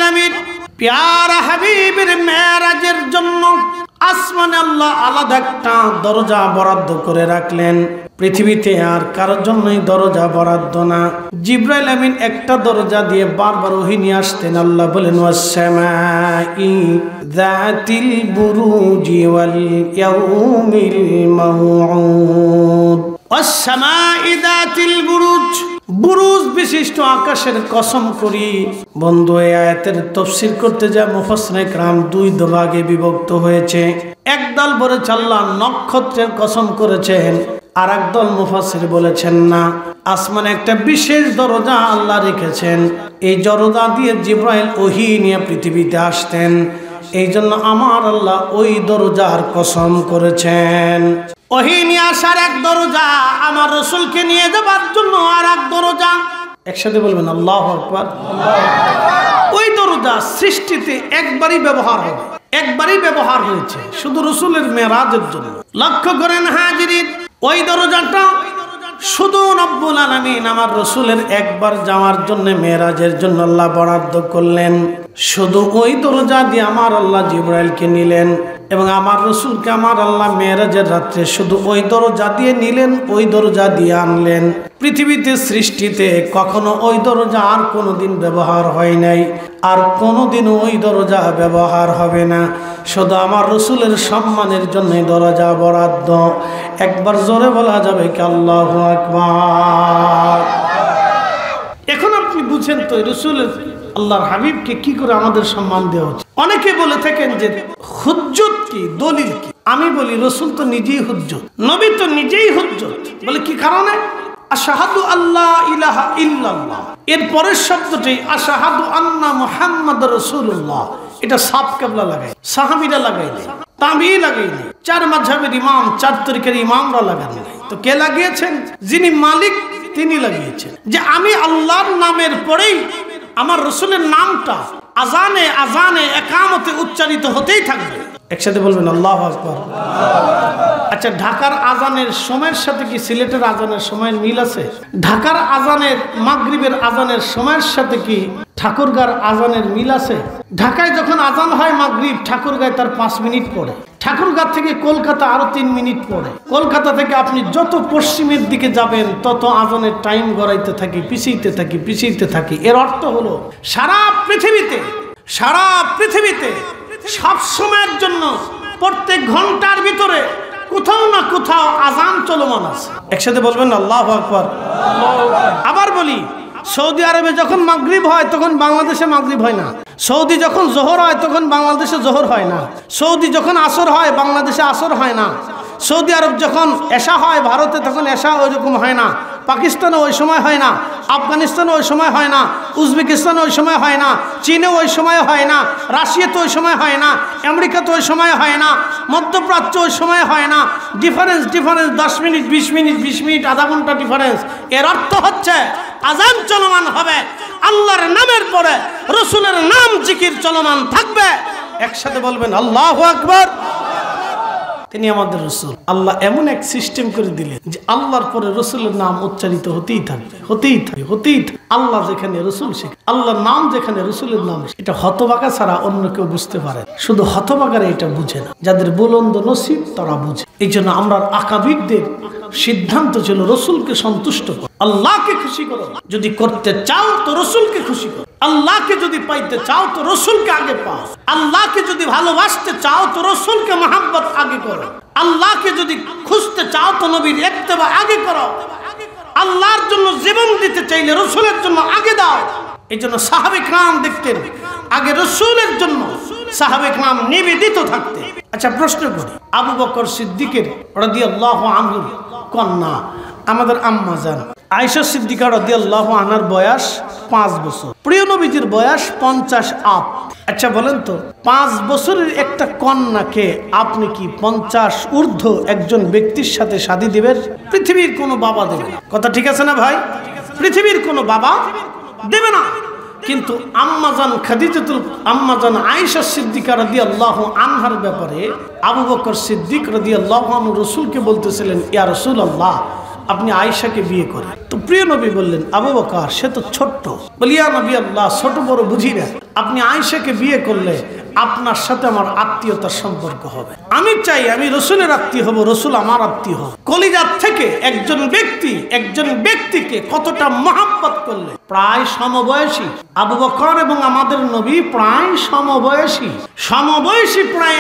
আলামিন প্যারা হাবিবের মেরাজের জন্য আসমানে আল্লাহ আলাদা একটা দরজা বরাদ্দ করে রাখলেন। পৃথিবীতে আর কারোর জন্যই দরজা বরাদ্দ না। জিবরাইল আমিন একটা দরজা দিয়ে বারবার ওহী নিয়ে আসতেন। আল্লাহ বলেন ওয়াস-সামাই যাতিল বুরুজি ওয়াল ইয়াউমিল মাউউদ। ওয়াস-সামাই যাতিল বুরুজ, বুরুজ বিশিষ্ট আকাশের কসম করি। বন্ধু, এই আয়াতের তাফসীর করতে যা মুফাসসিরিনে کرام দুই ভাগে বিভক্ত হয়েছে। একদল বলেছে আল্লাহ নক্ষত্রের কসম করেছেন, আর একদল মুফাসসির বলেছেন না, আসমানে একটা বিশেষ দরজা আল্লাহ রেখেছেন। এই দরজা দিয়ে জিবরাইল ওহী নিয়ে পৃথিবীতে আসতেন। এই জন্য আমার আল্লাহ ওই দরজার কসম করেছেন। ওহী নিয়ে আসার এক দরজা, আমার রাসূলকে নিয়ে যাবার জন্য আর এক দরজা। একসাথে বলবেন আল্লাহু আকবার। ওই দরজা সৃষ্টিতে একবারই ব্যবহার হবে, একবারই ব্যবহার হয়েছে শুধু রাসূলের মেরাজের জন্য। লক্ষ্য করেন হাজিরিন, ওই দরজাটা শুধু রব্বুল আলামিন আমার রাসূলের একবার যাওয়ার জন্য, মেরাজের জন্য আল্লাহ বরাদ্দ করলেন। শুধু ওই দরজা দিয়ে আমার আল্লাহ জিবরাইলকে নিলেন এবং আমার রাসূলকে আমার আল্লাহ মেরাজের রাত্রে শুধু ওই দরজা দিয়ে নিলেন, ওই দরজা দিয়ে আনলেন। পৃথিবীতে সৃষ্টিতে কখনো ওই দরজা আর কোনোদিন ব্যবহার হয় নাই, আর কোনোদিনও ওই দরজা ব্যবহার হবে না। শুধু আমার রাসূলের সম্মানের জন্য দরজা বরাদ্দ। একবার জোরে বলা যাবে কি আল্লাহু আকবার। এখন আপনি বুঝেন তো রাসূলের, আল্লাহর হাবিবকে কি করে আমাদের সম্মান দেওয়া উচিত। অনেকে বলে থাকেন যে হুজ্জত কি, দলিল কি। আমি বলি রাসূল তো নিজেই হুজ্জত, নবী তো নিজেই হুজ্জত। বলে কি কারণে? আশহাদু আল্লা ইলাহা ইল্লাল্লাহ, এর পরের শব্দটি আশহাদু আন্না মুহাম্মাদুর রাসূলুল্লাহ। এটা সাফ কেবলা লাগাই, সাহাবীরা লাগাইলেন, তাবিঈ লাগাইলেন, চার মাযহাবের ইমাম, চার তরিকার ইমামরা লাগালেন। তো কে লাগিয়েছেন? যিনি মালিক তিনি লাগিয়েছেন। যে আমি আল্লাহর নামের পরেই আমার রাসূলের নামটা আজানে আজানে একামতে উচ্চারিত হতেই থাকবে। একসাথে বলবেন আল্লাহু আকবার। আচ্ছা, ঢাকার আজানের সময়ের সাথে কি সিলেটের আজানের সময়ের মিল আছে? ঢাকার আজানের, মাগরিবের আজানের সময়ের সাথে কি ঠাকুরগাঁর আজানের মিল আছে? ঢাকায় যখন আজান হয় মাগরিব, ঠাকুরগাঁয় তার 5 মিনিট পরে। ঠাকুরগাঁ থেকে কলকাতা আরো 3 মিনিট পরে। কলকাতা থেকে আপনি যত পশ্চিমের দিকে যাবেন তত আজানের টাইম গড়াইতে থাকি, পিছিয়ে থাকি, পিছিয়ে থাকি। এর অর্থ হলো সারা পৃথিবীতে সব সময়ের জন্য প্রত্যেক ঘন্টার ভিতরে কোথাও না কোথাও আজান চলমান আছে। একসাথে বলবেন আল্লাহু আকবার। আবার বলি, সৌদি আরবে যখন মাগরিব হয় তখন বাংলাদেশে মাগরিব হয় না। সৌদি যখন জোহর হয় তখন বাংলাদেশে জোহর হয় না। সৌদি যখন আসর হয় বাংলাদেশে আসর হয় না। সৌদি আরব যখন এশা হয় ভারতে তখন এশা ওই রকম হয় না। পাকিস্তানে ওই সময় হয় না, আফগানিস্তানে ওই সময় হয় না, উজবেকিস্তানে ওই সময় হয় না, চীনে ওই সময় হয় না, রাশিয়াতে ওই সময় হয় না, আমেরিকাতে ওই সময় হয় না, মধ্যপ্রাচ্য ওই সময় হয় না। ডিফারেন্স 10 মিনিট, 20 মিনিট, 20 মিনিট, আধা ঘন্টা ডিফারেন্স। এর অর্থ হচ্ছে আজান চলমান হবে, আল্লাহর নামের পরে রাসূলের নাম জিকির চলমান থাকবে। একসাথে বলবেন আল্লাহু আকবার। তিনি আমাদের রাসূল। আল্লাহ এমন এক সিস্টেম করে দিলেন যে আল্লাহর পরে রাসূলের নাম উচ্চারিত হতেই থাকবে, হতেই থাকবে। আল্লাহ যেখানে রাসূল সেখানে, আল্লাহর নাম যেখানে রাসূলের নাম। এটা হতভাগা ছাড়া অন্য কেউ বুঝতে পারে। শুধু হতভাগারা এটা বুঝে না, যাদের বুলন্দ নসিব তারা বুঝে। এই জন্য আমরা আকাবিরদের সিদ্ধান্ত ছিল রাসূলকে সন্তুষ্ট করো, আল্লাহকে খুশি করো। যদি করতে চাও তো রাসূলকে খুশি করো। আল্লাহকে যদি পাইতে চাও তো রাসূলকে আগে পাও। আল্লাহকে যদি ভালোবাসতে চাও তো রাসূলকে মহব্বত আগে করো। আল্লাহকে যদি খুঁজতে চাও তো নবীর ইত্তেবা আগে করো। আল্লাহর জন্য জীবন দিতে চাইলে রাসূলের জন্য আগে দাও। এই জন্য সাহাবে کرام দেখতেন আগে রাসূলের জন্য সাহাবে کرام নিবেদিত থাকতেন। আচ্ছা, প্রশ্ন করি, আবু বকর সিদ্দিকের রাদিয়াল্লাহু আনহু কন্যা আমাদের আম্মা জান আয়েশা সিদ্দিকা রাদিয়াল্লাহু আনহার বয়স 5 বছর, প্রিয় নবীজির বয়স 50 আপ। আচ্ছা বলেন তো, 5 বছরের একটা কন্যাকে আপনি কি 50 ঊর্ধ্ব একজন ব্যক্তির সাথে শাদী দিবেন? পৃথিবীর কোনো বাবা দেবে না। কথা ঠিক আছে না ভাই? পৃথিবীর কোনো বাবা দেবে না। কিন্তু আম্মাজান খাদিজাতুল আম্মাজান আয়েশা সিদ্দিকা রাদিয়াল্লাহু আনহার ব্যাপারে আবু বকর সিদ্দিক রাদিয়াল্লাহু আনহু রাসূলকে বলতেছিলেন, ইয়া রাসূলুল্লাহ, আপনি আয়েশাকে বিয়ে করেন। তো প্রিয় নবী বললেন, আবু বকর সে তো ছোট্ট। বলি, ইয়া নবী আল্লাহ, ছোট বড় বুঝি না, আপনি আয়েশাকে বিয়ে করলে আপনার সাথে আমার আত্মীয়তার সম্পর্ক হবে। আমি চাই আমি রসুলের আত্মীয় হব, রসুল আমার আত্মীয় হব। কলিজার থেকে একজন ব্যক্তিকে কতটা মহব্বত করলে, প্রায় সমবয়সী আবু বকর এবং আমাদের নবী প্রায় সমবয়সী প্রায়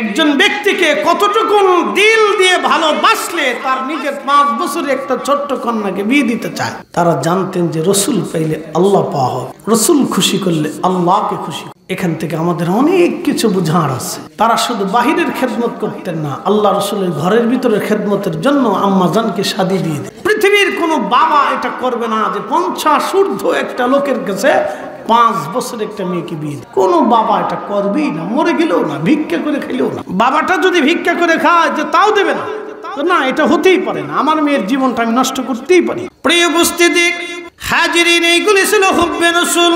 একজন ব্যক্তিকে কতটুকু দিল দিয়ে ভালোবাসলে তার নিজের 5 বছরের একটা ছোট্ট কন্যাকে বিয়ে দিতে চায়। তারা জানতেন যে রসুল পাইলে আল্লাহ পাওয়া হবে, রসুল খুশি করলে আল্লাহকে খুশি। এখান থেকে আমাদের অনেক কিছু বুঝার আছে। তারা শুধু বাহিরের খেদমত করতেন না, আল্লাহ রসুলের ঘরের ভিতরের খেদমতের জন্য আম্মাজানকে শাদী দিয়ে দেন। পৃথিবীর কোনো বাবা এটা করবে না যে 50 ঊর্ধ্ব একটা লোকের কাছে 5 বছরের একটা মেয়েকে বিয়ে দেয়। কোনো বাবা এটা করবেই না, মরে গেলেও না, ভিক্ষা করে খেলেও না। বাবাটা যদি ভিক্ষা করে খায় যে তাও দেবে না, না এটা হতেই পারে না, আমার মেয়ের জীবনটা আমি নষ্ট করতেই পারি। প্রিয় উপস্থিতি হাজিরিন, এইগুলি ছিল হুব্বে রাসূল।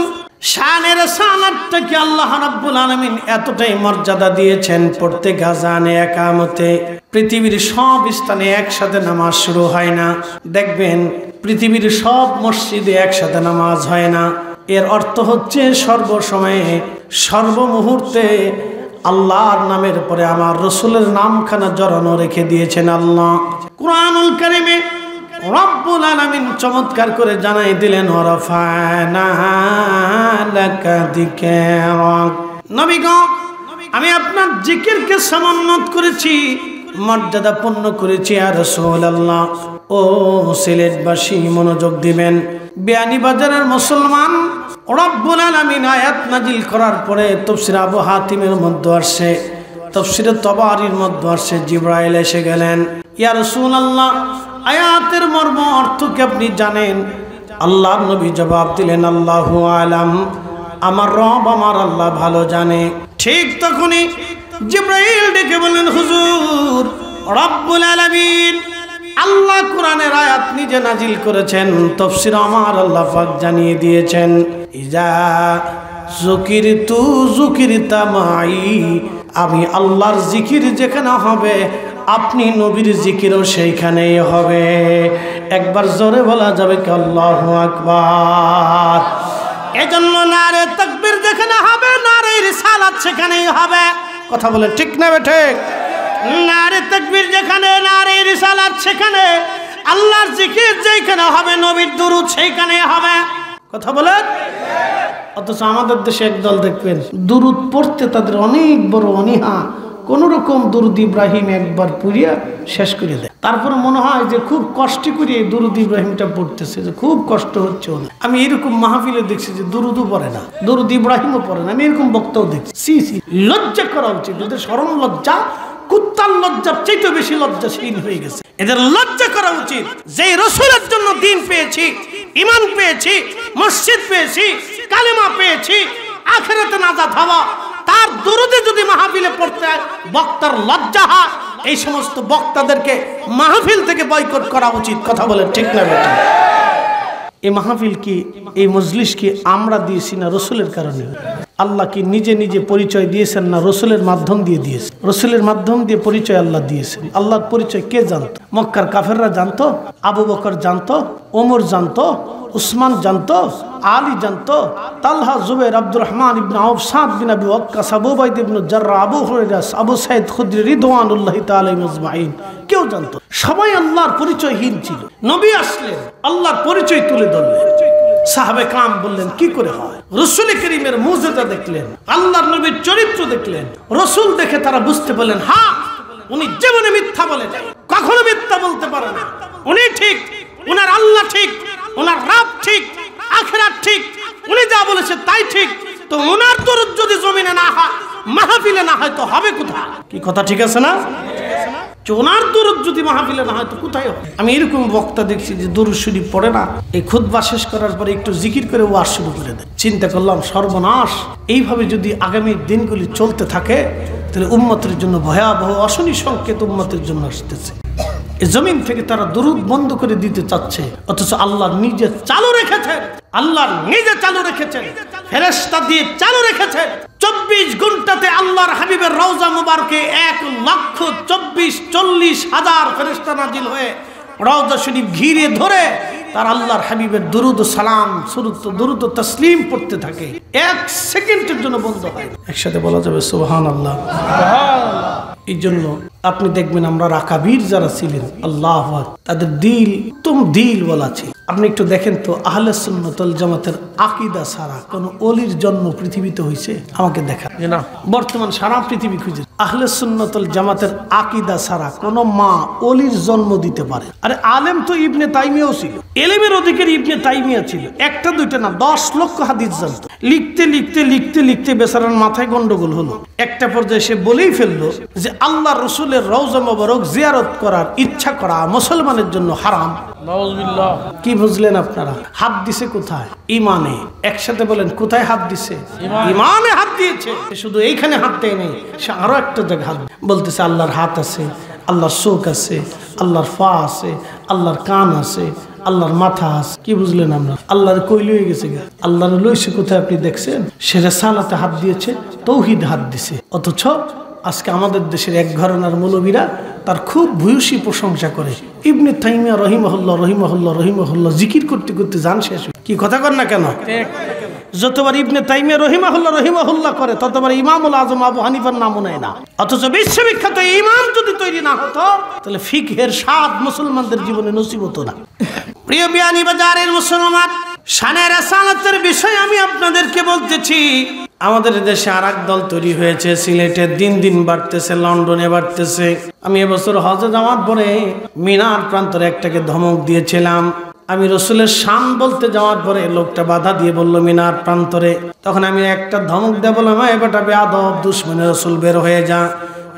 শানের সালাতটাকে আল্লাহ রাব্বুল আলামিন এতটাই মর্যাদা দিয়েছেন, প্রত্যেক আযানে একামতে পৃথিবীর সব স্থানে একসাথে নামাজ শুরু হয় না। দেখবেন পৃথিবীর সব মসজিদে একসাথে নামাজ হয় না। এর অর্থ হচ্ছে সর্বসময়ে সর্বমুহূর্তে আল্লাহর নামের পরে আমার রসুলের নামখানা জড়ানো রেখে দিয়েছেন আল্লাহ। কুরআনুল কারীমে রব্বুল আলামিন চমৎকার করে জানাই দিলেন, ওয়ারাফা'না লাকা যিকরাক। নবী গো, আমি আপনার জিকিরকে সমুন্নত করেছি, মর্যাদাপূর্ণ করেছি। আর রাসূলুল্লাহ, ও সিলেটবাসী মনোযোগ দিবেন। বিয়ানীবাজারের মুসলমান, রব্বুল আলামিন আয়াত নাজিল করার পরে তাফসীর আবু হাতিমের মধ্যে আসছে, তাফসীর তাবারির মধ্যে আসছে, জিবরাইল এসে গেলেন, ইয়া রাসূলুল্লাহ আয়াতের মর্ম অর্থ কি আপনি জানেন? আল্লাহর নবী জবাব দিলেন, আল্লাহু আলাম, আমার রব আমার আল্লাহ ভালো জানে। ঠিক তখনই জিবরাইল ডেকে বললেন, হুজুর, রব্বুল আলামিন আল্লাহ কোরআনের আয়াত নিজে নাজিল করেছেন, তাফসীর আমার আল্লাহ পাক জানিয়ে দিয়েছেন, ইজা যুকিরতু যুকিরতা মাই, আমি আল্লাহর জিকির যেখানে হবে আপনি নবীর জিকিরও সেইখানেই হবে। একবার জোরে বলা যাবে কি আল্লাহু আকবার? এজন্য নারে তাকবীর যেখানে হবে, নারে রিসালাত সেখানেই হবে। কথা বলে ঠিক না ঠিক? নারে তাকবীর যেখানে, নারে রিসালাত সেখানে, আল্লাহর জিকির যেখানে হবে, নবীর দুরূদ সেইখানেই হবে। কথা বলেন। অথচ আমাদের দেশে একদল দেখবেন দুরূদ পড়তে তাদের অনেক বড় অনীহা, কোন রকম দুরূদ ইব্রাহিম একবার পড়িয়া শেষ করে দেয়। তারপরে মনে হয় যে খুব কষ্ট করে দুরূদ ইব্রাহিমটা পড়তেছে, যে খুব কষ্ট হচ্ছে। আমি এরকম মাহফিলে দেখছি যে দুরূদও পড়ে না, দুরূদ ইব্রাহিমও পড়ে না। আমি এরকম বক্তাও দেখছি। লজ্জা করা উচিত। এদের শরম লজ্জা কুত্তার লজ্জার চাইতে বেশি লজ্জাশীল হয়ে গেছে। এদের লজ্জা করা উচিত। যে রসুলের জন্য দিন পেয়েছি, ঈমান পেয়েছি, মসজিদ পেয়েছি, কালেমা পেয়েছি, আখিরাতে নাজাত হব, তার দুরূদে যদি মাহফিলে পড়তে বক্তার লজ্জা হয়, এই সমস্ত বক্তাদেরকে মাহফিল থেকে বয়কট করা উচিত। কথা বলে ঠিক না বেটা? এই মাহফিল কি, এই মজলিস কি আমরা দিয়েছি না রসুলের কারণে? আল্লাহ কি নিজে নিজে পরিচয় দিয়েছেন না রসুলের মাধ্যম দিয়ে দিয়েছেন? রসুলের মাধ্যম দিয়ে পরিচয় আল্লাহ দিয়েছেন। আল্লাহর পরিচয় কে জানতো? মক্কার কাফেররা জানতো, আবু বকর জানতো, ওমর জানতো, উসমান জানতো, আলী জানতো, তালহা, জুবাইর, আব্দুর রহমান ইবনে আউফ, সাদ বিন আবি ওয়াক্কাস, আবু উবাইদা ইবনে জাররাহ, আবু হুরায়রা, আবু সাঈদ খুদরি রিদওয়ানুল্লাহি তাআলা আজমাইন, কেউ জানতো? সবাই আল্লাহর পরিচয়হীন ছিল। নবী আসলেন, আল্লাহর পরিচয় তুলে ধরলেন। সাহাবে কাম বললেন কি করে হয়? রসুল করিমের মুজিজা দেখলেন, আল্লাহর নবীর চরিত্র দেখলেন, রসুল দেখে তারা বুঝতে পারলেন, হ্যাঁ উনি জীবনে মিথ্যা বলে যায়, কখনো মিথ্যা বলতে পারে না। উনি ঠিক, উনার আল্লাহ ঠিক, উনার রাব ঠিক, আখিরাত ঠিক, উনি যা বলেছে তাই ঠিক। তো উনার দরুদ যদি জমিনে না হয়, মাহফিলে না হয়, তো হবে কোথায়? কি কথা ঠিক আছে না? ওনার দরুদ যদি মাহফিলে না হয় তো কোথায় হবে? আমি এরকম বক্তা দেখছি যে দরুদ শরীফ পড়ে না, এই খুতবা শেষ করার পরে একটু জিকির করে ওয়াজ শুরু করে দেয়। চিন্তা করলাম সর্বনাশ। এইভাবে যদি আগামী দিনগুলি চলতে থাকে তাহলে উম্মতের জন্য ভয়াবহ অশনি সংকেত উম্মতের জন্য আসতেছে। এই জমিন থেকে তারা দরুদ বন্ধ করে দিতে চাচ্ছে, অথচ আল্লাহ নিজে চালু রেখেছেন। আল্লাহ নিজে চালু রেখেছেন, ফেরেশতা দিয়ে চালু রেখেছেন। 24 ঘন্টাতে আল্লাহর হাবিবের রওজা মুবারকে 1,24,40,000 ফেরেশতা নাজিল হয়ে রওজা শরীফ ঘিরে ধরে তার আল্লাহর হাবিবের দুরুদ ও সালাম দুরুদ ও তাসলিম পড়তে থাকে, 1 সেকেন্ডের জন্য বন্ধ হয়। একসাথে বলা যাবে সুবহানাল্লাহ। এই জন্য আপনি দেখবেন আমরা রাকাবীর যারা ছিলেন আল্লাহু আকবার, তাদের দিল দিল বলা ছিল। আপনি একটু দেখেন তো আহলে সুন্নাত ওয়াল জামাতের আকীদা ছাড়া কোন ওলির জন্ম পৃথিবীতে হয়েছে? আমাকে দেখান। না, বর্তমান সারা পৃথিবী খুঁজে আহলে সুন্নাত ওয়াল জামাতের আকীদা ছাড়া কোন মা ওলির জন্ম দিতে পারে? আরে আলেম তো ইবনে তাইমিয়াও ছিল, এলেমের অধিকারী ইবনে তাইমিয়া ছিল, একটা দুইটা না 10 লক্ষ হাদিস জানত। লিখতে লিখতে লিখতে লিখতে বেচারার মাথায় গন্ডগোল হলো। একটা পর্যায়ে সে বলেই ফেললো যে আল্লাহ রসুলের রওজা মোবারক জিয়ারত করার ইচ্ছা করা মুসলমানের জন্য হারাম। নাউযুবিল্লাহ। কি বুঝলেন আপনারা? হাত দিছে কোথায়? ইমানে। একসাথে বলেন, কোথায় হাত দিছে? ইমানে হাত দিয়েছে। শুধু এইখানে হাত দেয় নেই, সে আরো একটা জায়গায় হাত বলতেছে আল্লাহর হাত আছে, আল্লাহর চোখ আছে, আল্লাহর পা আছে, আল্লাহর কান আছে, আল্লাহর মাথা আছে। কি বুঝলেন আমরা? আল্লাহর কই লয়ে গেছে, আল্লাহর লইছে কোথায় আপনি দেখছেন? সে রিসালাতে হাত দিয়েছে, তৌহিদ হাত দিছে। অথচ আজকে আমাদের দেশের এক ঘরানার মৌলবীরা তার খুব ভূয়সী প্রশংসা করে। ইবনে তাইমিয়া রহিমাহুল্লাহ রহিমাহুল্লাহ রহিমাহুল্লাহ জিকির করতে করতে জান শেষ। কি কথা কর না কেন? যতবার ইবনে তাইমিয়া রহিমাহুল্লাহ রহিমাহুল্লাহ করে ততবার ইমামুল আজম আবু হানিফার নামও নেয় না। অথচ বিশ্ববিখ্যাত ইমাম যদি তৈরি না হতো তাহলে ফিকহের স্বাদ মুসলমানদের জীবনে নসিব হতো না। প্রিয় বিয়ানীবাজারের মুসলমান, শানে রিসালাতের বিষয় আমি আপনাদেরকে বলতেছি। আমাদের দেশে আর এক দল তৈরি হয়েছে, সিলেটে দিন দিন বাড়তেছে, লন্ডনে বাড়তেছে। আমি এবছর হজে যাওয়ার পরে মিনার প্রান্তরে একটাকে ধমক দিয়েছিলাম। আমি রসুলের শান বলতে যাওয়ার পরে লোকটা বাধা দিয়ে বললো মিনার প্রান্তরে। তখন আমি একটা ধমক দিয়ে বললাম, বেটা বেয়াদব, দুশমনে রসুল বের হয়ে যা।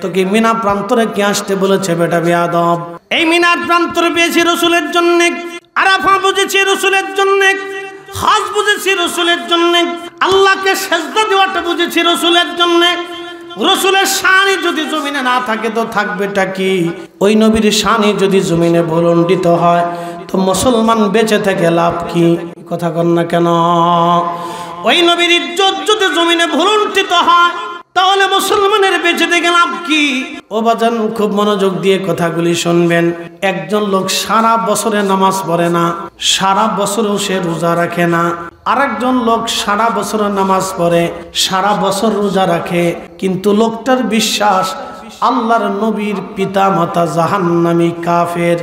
তো কি মিনা প্রান্তরে কি আসতে বলেছে বেটা বেয়াদব? এই মিনার প্রান্তরে পেয়েছি রসুলের জন্য, আরাফা বুঝেছি রসুলের জন্য, হজ বুঝেছি রসুলের জন্য, আল্লাহকে সেজদা দেওয়াটা বুঝেছি রসুলের জন্য। রসুলের শানি যদি জমিনে না থাকে তো থাকবেটা কি? ওই নবীর শানি যদি জমিনে ভুলণ্ডিত হয় তো মুসলমান বেঁচে থেকে লাভ কি? কথা কন না কেন? ওই নবীর ইজ্জত যদি জমিনে ভুলণ্ডিত হয় তাহলে মুসলমানের বেঁচে থেকে লাভ কি? ও বাজান, খুব মনোযোগ দিয়ে কথাগুলি শুনবেন। একজন লোক সারা বছরে নামাজ পড়ে না, সারা বছরেও সে রোজা রাখে না। আরেকজন লোক সারা বছর নামাজ পড়ে, সারা বছর রোজা রাখে, কিন্তু লোকটার বিশ্বাস আল্লাহর নবীর পিতা মাতা জাহান্নামী কাফের।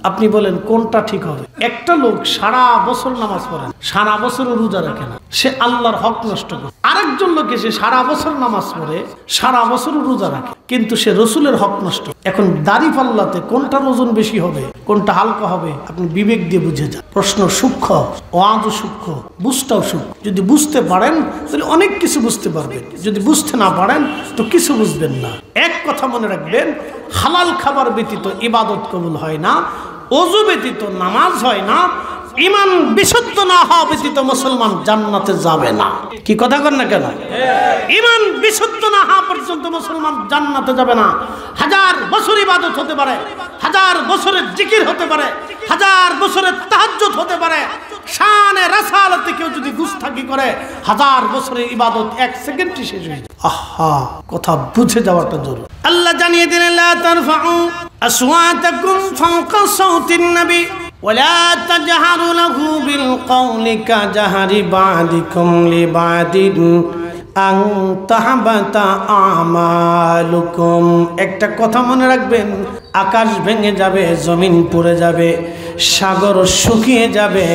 আপনি বলেন কোনটা ঠিক হবে? একটা লোক সারা বছর নামাজ পড়ে, সারা বছর রোজা রাখে না, সে আল্লাহর হক নষ্ট করে। আরেকজন লোক এসে সারা বছর নামাজ পড়ে, সারা বছর রোজা রাখে, কিন্তু সে রসুলের হক নষ্ট। এখন দাড়ি পাল্লাতে কোনটার ওজন বেশি হবে, কোনটা হালকা হবে? আপনি বিবেক দিয়ে বুঝে যান। প্রশ্ন সূক্ষ্ম, ওয়াজও সূক্ষ্ম, বুঝটাও সূক্ষ্ম। যদি বুঝতে পারেন তাহলে অনেক কিছু বুঝতে পারবেন, যদি বুঝতে না পারেন তো কিছু বুঝবেন না। এক কথা মনে রাখবেন, হালাল খাবার ব্যতীত ইবাদত কবুল হয় না, ওযু ব্যতীত নামাজ হয় না, ইমান বিশুদ্ধ না হওয়া ব্যতীত মুসলমান জান্নাতে যাবে না। কি কথা কর না কেন? ইমান বিশুদ্ধ না হওয়া পর্যন্ত মুসলমান জান্নাতে যাবে না। 1000 বছর ইবাদত হতে পারে, 1000 বছরের জিকির হতে পারে, 1000 বছরের তাহাজ্জুদ হতে পারে, শানে রাসালাতে কেউ যদি গুস্তাখি করে 1000 বছরের ইবাদত 1 সেকেন্ডে শেষ হয়ে যায়। আহা, কথা বুঝে যাওয়াটা জরুরি। আল্লাহ জানিয়ে দিলেন, লা তারফাউ আসওয়াতাকুম ফাওকা সাউতিন নবী ولا تجهروا له بالقول كجهر بعضكم لبعض أن تحبط أعمالكم। একটা কথা মনে রাখবেন, আকাশ ভেঙে যাবে, জমিন পুড়ে যাবে, সাগর শুকিয়ে যাবে,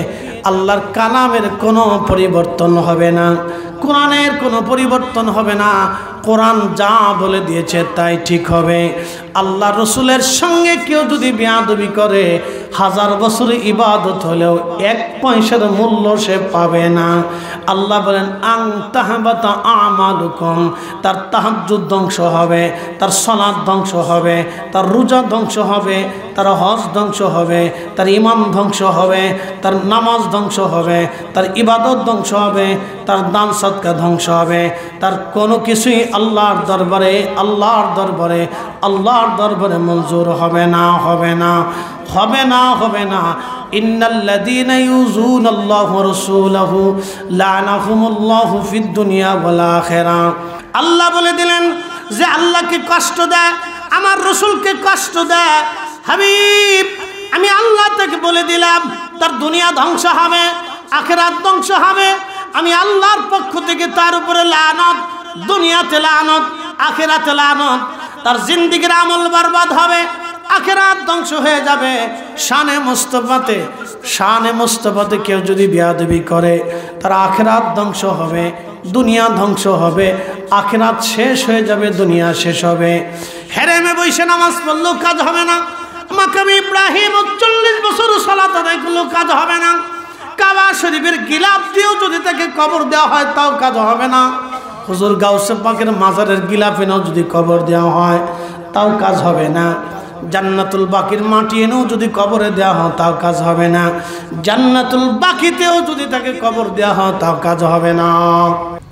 আল্লাহর কালামের কোনো পরিবর্তন হবে না, কোরআনের কোনো পরিবর্তন হবে না। কোরআন যা বলে দিয়েছে তাই ঠিক হবে। আল্লাহ রসুলের সঙ্গে কেউ যদি বেয়াদবি করে 1000 বছরের ইবাদত হলেও 1 পয়সার মূল্য সে পাবে না। আল্লাহ বলেন, আং তাহবাতা আমালুকুম, তার তাহাজ্জুদ ধ্বংস হবে, তার সালাত ধ্বংস হবে, তার রোজা ধ্বংস হবে, তার হজ ধ্বংস হবে, তার ঈমান ধ্বংস হবে, তার নামাজ ধ্বংস হবে, তার ইবাদত ধ্বংস হবে, তার দান সদকা ধ্বংস হবে, তার কোনো কিছুই আল্লাহর দরবারে আল্লাহর দরবারে আল্লাহর দরবারে মঞ্জুর হবে না, হবে না, হবে না, হবে না। ইন্নাল্লাযীনা ইউযুনাল্লাহু ওয়া রাসূলাহু লা'নাহুমুল্লাহু ফিদ দুনিয়া ওয়াল আখিরাহ। আল্লাহ বলে দিলেন যে আল্লাহকে কষ্ট দেয়, আমার রাসূলকে কষ্ট দেয়, হাবিব আমি আল্লাহ থেকে বলে দিলাম তার দুনিয়া ধ্বংস হবে, আখিরাত ধ্বংস হবে। আমি আল্লাহর পক্ষ থেকে তার উপরে লানত, দুনিয়াতে লানত, আখিরাতে লানত। তার জিন্দেগির আমল বরবাদ হবে, আখিরাত ধ্বংস হয়ে যাবে। শানে মুস্তাফাতে কেউ যদি বেয়াদবি করে তার আখিরাত ধ্বংস হবে, দুনিয়া ধ্বংস হবে, আখিরাত শেষ হয়ে যাবে, দুনিয়া শেষ হবে। হেরেমে বসে নামাজ পড়লেও কাজ হবে না। মাকাম ইব্রাহিম 40 বছর সালাত আদায় করলেও কাজ হবে না। কাবা শরীফের গিলাফ দিয়েও যদি তাকে কবর দেওয়া হয় তাও কাজ হবে না। হুজুর গাউসে পাকের মাজারের গিলাফেও যদি কবর দেওয়া হয় তাও কাজ হবে না। জান্নাতুল বাকির মাটি এনেও যদি কবরে দেওয়া হয় তাও কাজ হবে না। জান্নাতুল বাকিতেও যদি তাকে কবর দেওয়া হয় তাও কাজ হবে না।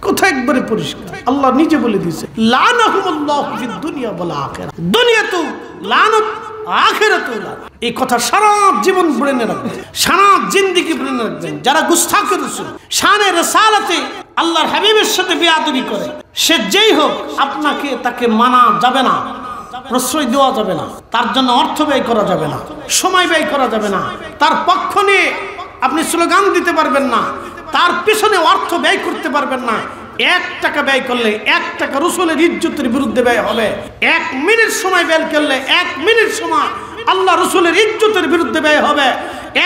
কথা একবারে পরিষ্কার, আল্লাহ নিজে বলে দিয়েছে লানাহুমুল্লাহু ফিদ দুনিয়া ওয়াল আখিরাহ। দুনিয়াতেও লানত, আখিরাতেও লানত। এই কথা সারা জীবন ব্রেনে রাখবেন, সারা জিন্দেগি ব্রেনে রাখবেন। যারা গুস্তাখে রাসূল, শানে রিসালাতে আল্লাহর হাবিবের সাথে বেয়াদবি করে, সে যেই হোক, আপনাকে তাকে মানা যাবে না, প্রশ্রয় দেওয়া যাবে না, তার জন্য অর্থ ব্যয় করা যাবে না, সময় ব্যয় করা যাবে না, তার পক্ষ নিয়ে আপনি স্লোগান দিতে পারবেন না, তার পিছনে অর্থ ব্যয় করতে পারবেন না। 1 টাকা ব্যয় করলে 1 টাকা রাসূলের ইজ্জতের বিরুদ্ধে ব্যয় হবে। 1 মিনিট সময় ব্যয় করলে 1 মিনিট সময় আল্লাহ রাসূলের ইজ্জতের বিরুদ্ধে ব্যয় হবে।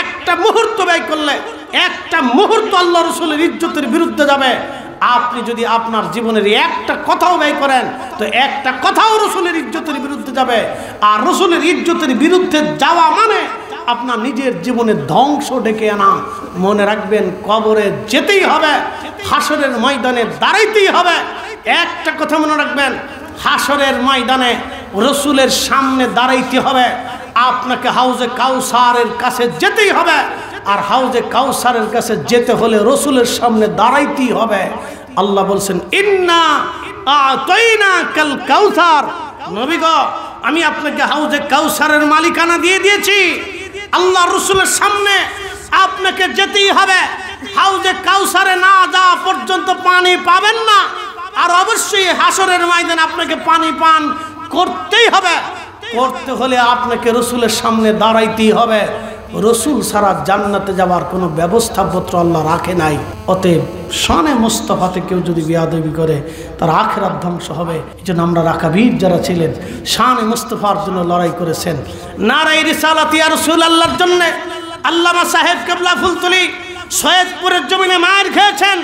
একটা মুহূর্ত ব্যয় করলে 1টা মুহূর্ত আল্লাহ রাসূলের ইজ্জতের বিরুদ্ধে যাবে। আপনি যদি আপনার জীবনের একটা কথাও ব্যয় করেন তো একটা কথাও রাসূলের ইজ্জতের বিরুদ্ধে যাবে। আর রাসূলের ইজ্জতের বিরুদ্ধে যাওয়া মানে আপনার নিজের জীবনে ধ্বংস ডেকে আনা। মনে রাখবেন, কবরে যেতেই হবে, হাসরের ময়দানে দাঁড়াইতেই হবে। একটা কথা মনে রাখবেন, হাসরের ময়দানে রাসূলের সামনে দাঁড়াইতে হবে। আপনাকে হাউজে কাউসারের কাছে যেতেই হবে। আর হাউজে কাউসারের কাছে যেতে হলে রাসূলের সামনে দাঁড়াইতেই হবে। আল্লাহ বলছেন ইন্না আতাইনাকাল কাউসার, নবী গো আমি আপনাকে হাউজে কাউসারের মালিকানা দিয়ে দিয়েছি। আল্লাহ রাসূলের সামনে আপনাকে যেতেই হবে। হাউজে কাউসারে না যাওয়া পর্যন্ত পানি পাবেন না। আর অবশ্যই হাসরের ময়দানে আপনাকে পানি পান করতেই হবে। করতে হলে আপনাকে রাসূলের সামনে দাঁড়াইতেই হবে। রাসূল ছাড়া জান্নাতে যাওয়ার কোনো ব্যবস্থাপত্র আল্লাহ রাখে নাই। অতএব শানে মুস্তাফাতে কেউ যদি বেয়াদবি করে তার আখিরাত ধ্বংস হবে। এই জন্য আমরা রাকাবীর যারা ছিলেন শানে মুস্তাফার জন্য লড়াই করেছেন। নারায়ে রিসালাত ইয়া রাসূলুল্লাহর জন্য আল্লামা সাহেব কেবলা ফুলতলি সৈয়দপুরের জমিনে মার খেয়েছেন।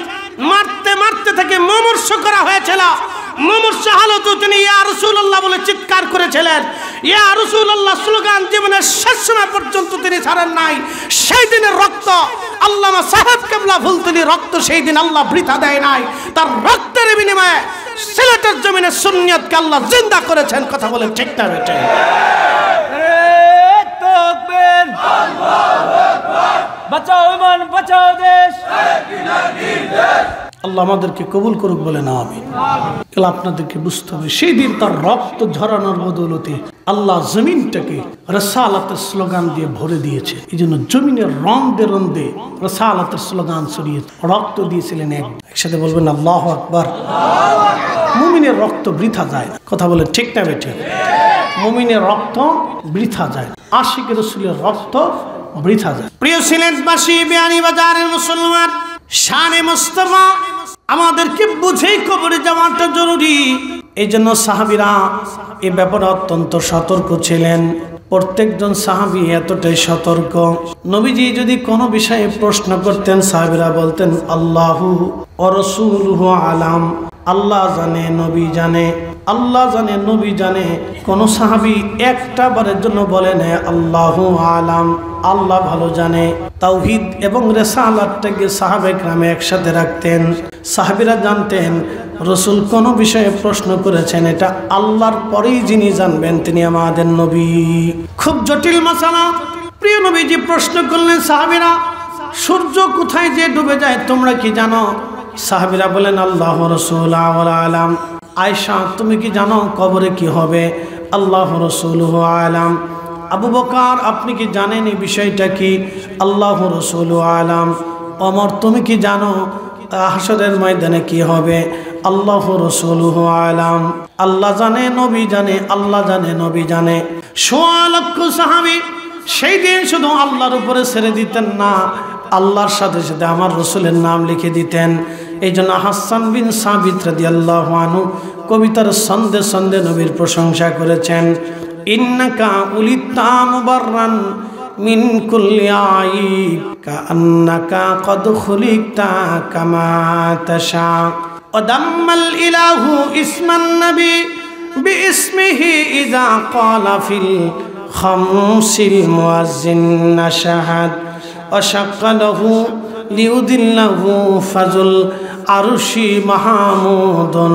মারতে মারতে থেকে মুমূর্ষ করা হয়েছিল। মুমূর্ষ হালতে তিনি ইয়া রাসূলুল্লাহ বলে চিৎকার করেছিলেন। ইয়া রাসূলুল্লাহ স্লোগান জীবনের শেষ সময় পর্যন্ত তিনি ছাড়েন নাই। সেই দিনের রক্ত আল্লামা সাহেব কেবলা ফুলতলি রক্ত সেই দিন আল্লাহ বৃথা দেয় নাই। তার রক্তের বিনিময়ে সিলেটের জমিনে সুন্নিয়তকে আল্লাহ জিন্দা করেছেন। কথা বলে ঠিক না বেটে? তাকবীর, আল্লাহু আকবার, বাঁচাও ইমান, বাঁচাও দেশ। আল্লাহ আমাদেরকে কবুল করুক বলে না আমিন। আপনাদেরকে বুঝতে হবে সেই দিন তার রক্ত ঝরানোর বদৌলতে আল্লাহ জমিনটাকে রিসালাতের স্লোগান দিয়ে ভরে দিয়েছে। এই জন্য জমিনের রন্দে রন্দে রিসালাতের স্লোগান ছড়িয়ে রক্ত দিয়েছিলেন। একসাথে বলবেন আল্লাহু আকবার। মুমিনের রক্ত বৃথা যায় না। কথা বলে ঠিক না বেঠিক? মুমিনের রক্ত বৃথা যায়, আশিকের রাসূলের রক্ত বৃথা যায়। প্রিয় সিলেটবাসী, বিয়ানীবাজারের মুসলমান, শানে মুস্তাফা আমাদেরকে বুঝেই কবরে যাওয়াটা জরুরি। এই জন্য সাহাবীরা এ ব্যাপারে অত্যন্ত সতর্ক ছিলেন। প্রত্যেকজন সাহাবী এতটাই সতর্ক, নবীজি যদি কোনো বিষয়ে প্রশ্ন করতেন সাহাবীরা বলতেন আল্লাহু ওয়া রাসূলুহু আলাম। আল্লাহ জানে, নবী জানে, আল্লাহ জানে, নবী জানে। কোন সাহাবী একটা বারের জন্য বলে না আল্লাহু আলাম, আল্লাহ ভালো জানে। তাওহীদ এবং রিসালাতটাকে সাহাবে কেরাম একসাথে রাখতেন। সাহাবীরা জানতেন রাসূল কোন বিষয়ে প্রশ্ন করেছেন এটা আল্লাহর পরেই যিনি জানবেন তিনি আমাদের নবী। খুব জটিল মাসালা। প্রিয় নবীজি প্রশ্ন করলেন সাহাবীরা, সূর্য কোথায় যে ডুবে যায় তোমরা কি জানো? সাহাবীরা বলেন আল্লাহ রাসূল আলাম। আয়েশা তুমি কি জানো কবরে কি হবে? আল্লাহ রাসূলুহু আলাম। আবু বকর আপনি কি জানেন এই বিষয়টা কি? আল্লাহ রাসূলুহু আলাম। ওমর তুমি কি জানো হাসরের ময়দানে কি হবে? আল্লাহ রাসূলুহু আলাম। আল্লাহ জানে, নবী জানে, আল্লাহ জানে, নবী জানে। ১৬ লক্ষ সাহাবী সেই দিন শুধু আল্লাহর উপরে ছেড়ে দিতেন না, আল্লাহর সাথে সাথে আমার রসুলের নাম লিখে দিতেন। এই জন্য হাসান বিন সাবিত রাদিয়াল্লাহু আনহু কবিতার ছন্দে ছন্দে নবীর প্রশংসা করেছেন, ইন্নাকা উলিতা মুবাররান মিন কুল্লি আইব কাআন্নাকা কদ খুলিকতা কামা তাশা ওয়াদাম্মাল ইলাহু ইসমান নবী বিইসমিহি ইযা ক্বালা ফিল খামসিল মুয়াজ্জিন নাশাহাদ ওয়াশাক্কালাহু লিউদিল্লাহু ফাজুল আরশি মাহমুদুন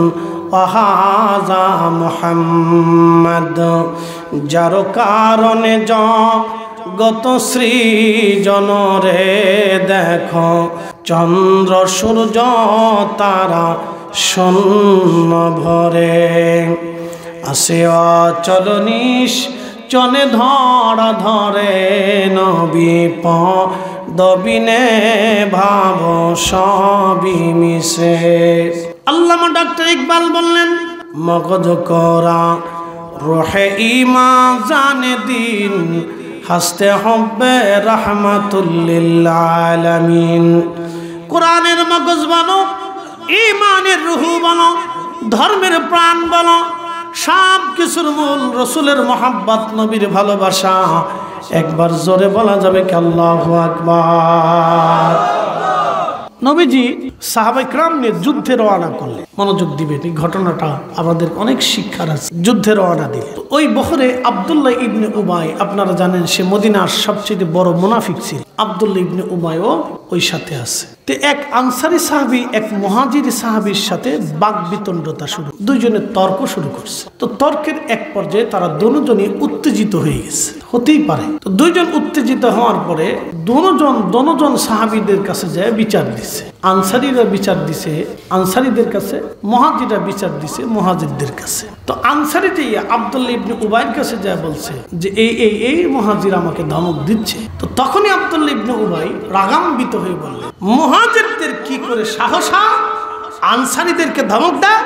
ওয়াহাজা মুহাম্মদ। যার কারণে জগত সৃজন রে দেখো, চন্দ্র সূর্য তারা শূন্য ভরে, আসে অচল নিশ্চলে ধরা ধরে নবী পদবিনে ভাব সবই মিশে। আল্লামা ডক্টর ইকবাল বললেন, মগজ করা রোহে ইমা জানে দিন, হাসতে হবে রাহমাতুল্লিল আলামিন। কোরআনের মগজ বানো, ইমানের রুহু বানো, ধর্মের প্রাণ বানো, সব কিছুর মূল রসুলের মহাব্বত, নবীর ভালোবাসা। একবার জোরে বলা যাবে কি আল্লাহু আকবার। নবীজি সাহাবায়ে কেরাম নিয়ে যুদ্ধে রওনা করলেন। মনোযোগ দিবেন, এই ঘটনাটা আমাদের অনেক শিক্ষার আছে। যুদ্ধে রওনা দিলেন, ওই বহরে আব্দুল্লাহ ইবনে উবাই, আপনারা জানেন সে মদিনার সবচেয়ে বড় মুনাফিক ছিল। আব্দুল্লাহ ইবনে উবাইও ওই সাথে আছে। তো এক আনসারী সাহাবী এক মুহাজিরি সাহাবীর সাথে বাকবিতণ্ডতা শুরু, দুইজনের তর্ক শুরু করছে। তো তর্কের এক পর্যায়ে তারা দুজনই উত্তেজিত হয়ে গেছে, হতেই পারে। তো দুইজন উত্তেজিত হওয়ার পরে দুজন সাহাবীদের কাছে যায় বিচার দিছে। আনসারীরা বিচার দিছে আনসারীদের কাছে, মুহাজিররা বিচার দিছে মুহাজিরদের কাছে। তো আনসারীটি আব্দুল্লাহ ইবনে উবাইয়ের কাছে যায় বলছে যে এই মুহাজির আমাকে ধমক দিচ্ছে। তো তখনই আব্দুল্লাহ ইবনে উবাই রাগান্বিত হয়ে বললেন, মুহাজিরদের কি করে সাহস আনসারীদেরকে ধমক দেয়?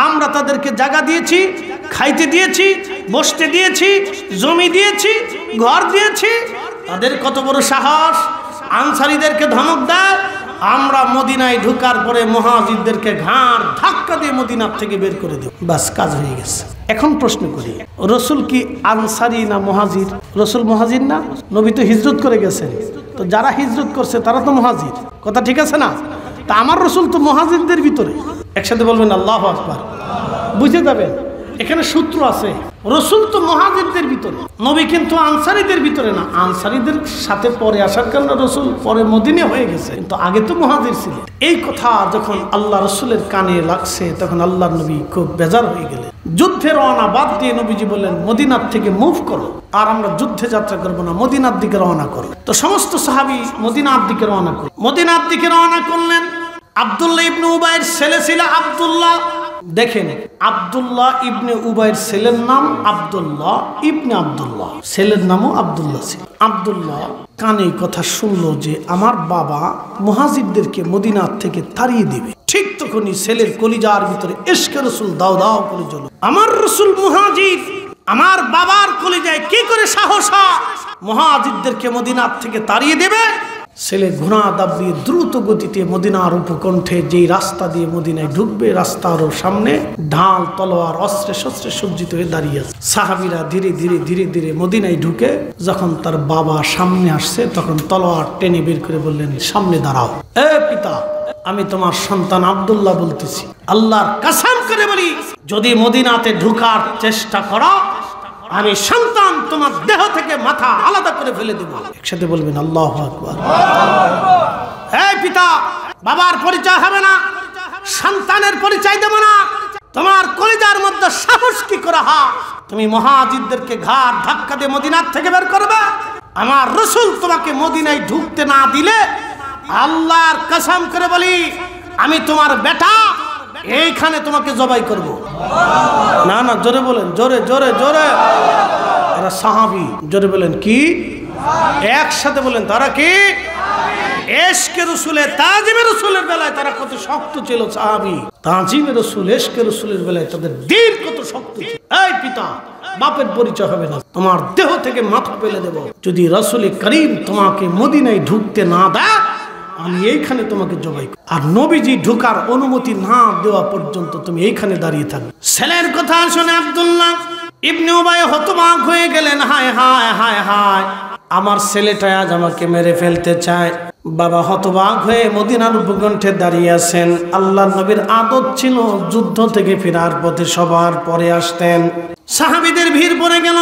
আমরা তাদেরকে জায়গা দিয়েছি, খাইতে দিয়েছি, বসতে দিয়েছি, জমি দিয়েছি, ঘর দিয়েছি, তাদের কত বড় সাহস আনসারীদেরকে ধমক দেয়? আমরা মদিনায় ঢোকার পরে মুহাজিরদেরকে ঘাড় ধাক্কা দিয়ে মদিনার থেকে বের করে দেব, বাস কাজ হয়ে গেছে। এখন প্রশ্ন করি, রসুল কি আনসারী না মুহাজির? রসুল মুহাজির না? নবী তো হিজরত করে গেছেন, তো যারা হিজরত করছে তারা তো মুহাজির, কথা ঠিক আছে না? তা আমার রসুল তো মুহাজিরদের ভিতরে। একসাথে বলবেন আল্লাহু আকবার, বুঝে যাবেন এখানে সূত্র আছে। রসুল তো মুহাজিরদের ভিতরে, নবী কিন্তু আনসারীদের ভিতরে না। আনসারীদের সাথে পরে আসার কারণে রসুল পরে মদিনা হয়ে গেছে, কিন্তু আগে তো মুহাজির ছিলেন। এই কথা যখন আল্লাহ রসুলের কানে লাগছে তখন আল্লাহ নবী খুব বেজার হয়ে গেলেন। যুদ্ধে রওনা বাদ দিয়ে নবীজি বললেন, মদিনার থেকে মুভ করো, আর আমরা যুদ্ধে যাত্রা করবো না, মদিনার দিকে রওনা করো। তো সমস্ত সাহাবী মদিনার দিকে রওনা করল। মদিনার দিকে রওনা করলেন। আব্দুল্লাহ ইবনে উবাইয়ের ছেলে ছিল আব্দুল্লাহ। দেখেন, আব্দুল্লাহ ইবনে উবাইয়ের ছেলের নাম আব্দুল্লাহ ইবনে আব্দুল্লাহ, ছেলের নামও আব্দুল্লাহ ছিল। আব্দুল্লাহ কানে কথা শুনলো যে আমার বাবা মুহাজিরদেরকে মদিনার থেকে তাড়িয়ে দেবে। ঠিক তখনই ছেলের কলিজার ভিতরে ইশকে রাসূল দাও দাও করে জ্বলল। আমার রাসূল মুহাজির, আমার বাবার কলিজায় কি করে সাহস মুহাজিরদেরকে মদিনার থেকে তাড়িয়ে দেবে? ছেলে ঘোড়া দাবিয়ে দ্রুত গতিতে মদিনার উপকণ্ঠে যেই রাস্তা দিয়ে মদিনায় ঢুকবে, রাস্তারও সামনে ঢাল তলোয়ার অস্ত্রে শস্ত্রে সজ্জিত হয়ে দাঁড়িয়ে আছে। সাহাবীরা ধীরে ধীরে ধীরে ধীরে মদিনায় ঢুকে যখন তার বাবা সামনে আসছে তখন তলোয়ার টেনে বের করে বললেন, সামনে দাঁড়াও। এ পিতা, আমি তোমার সন্তান আব্দুল্লাহ বলতেছি, আল্লাহর কসম করে বলি, যদি মদিনাতে ঢুকার চেষ্টা করো আমি সন্তান তোমার দেহ থেকে মাথা আলাদা করে ফেলে দেব। একসাথে বলবেন আল্লাহু আকবার। এই পিতা, বাবার পরিচয় হবে না, সন্তানের পরিচয় দেব না। তোমার কলিজার মধ্যে সাহস কি করে তুমি মুহাজিরদেরকে ঘাড় ধাক্কা দিয়ে মদিনার থেকে বের করবে? আমার রাসূল তোমাকে মদিনায় ঢুকতে না দিলে আল্লাহর কসম করে বলি, আমি তোমার বেটা এইখানে তোমাকে জবাই করব। না না, জোরে বলেন, জোরে জোরে জোরে। এরা সাহাবী, জোরে বলেন কি? একসাথে বলেন, তারা কি? এশকে রসুলের তাজিমে রসুলের বেলায় তারা কত শক্ত ছিল সাহাবী, তাজিমে রসুল এশকে রসুলের বেলায় তাদের দিল কত শক্ত ছিল। এই পিতা, বাপের পরিচয় হবে না, তোমার দেহ থেকে মাথা ফেলে দেব যদি রাসূল করিম তোমাকে মদিনায় ঢুকতে না দেয়, আমি এইখানে তোমাকে জবাই করব। আর নবীজি ঢোকার অনুমতি না দেওয়া পর্যন্ত তুমি এইখানে দাঁড়িয়ে থাকবে। ছেলের কথা শুনে আব্দুল্লাহ ইবনে উবাই হতবাক হয়ে গেলেন। হায় হায় হায় হায়, আমার ছেলেটা আজ আমাকে মেরে ফেলতে চায়। বাবা হতবাক হয়ে মদিনার উপকণ্ঠে দাঁড়িয়ে আছেন। আল্লাহর নবীর আদত ছিল যুদ্ধ থেকে ফেরার পথে সবার পরে আসতেন। সাহাবীদের ভিড় পড়ে গেল।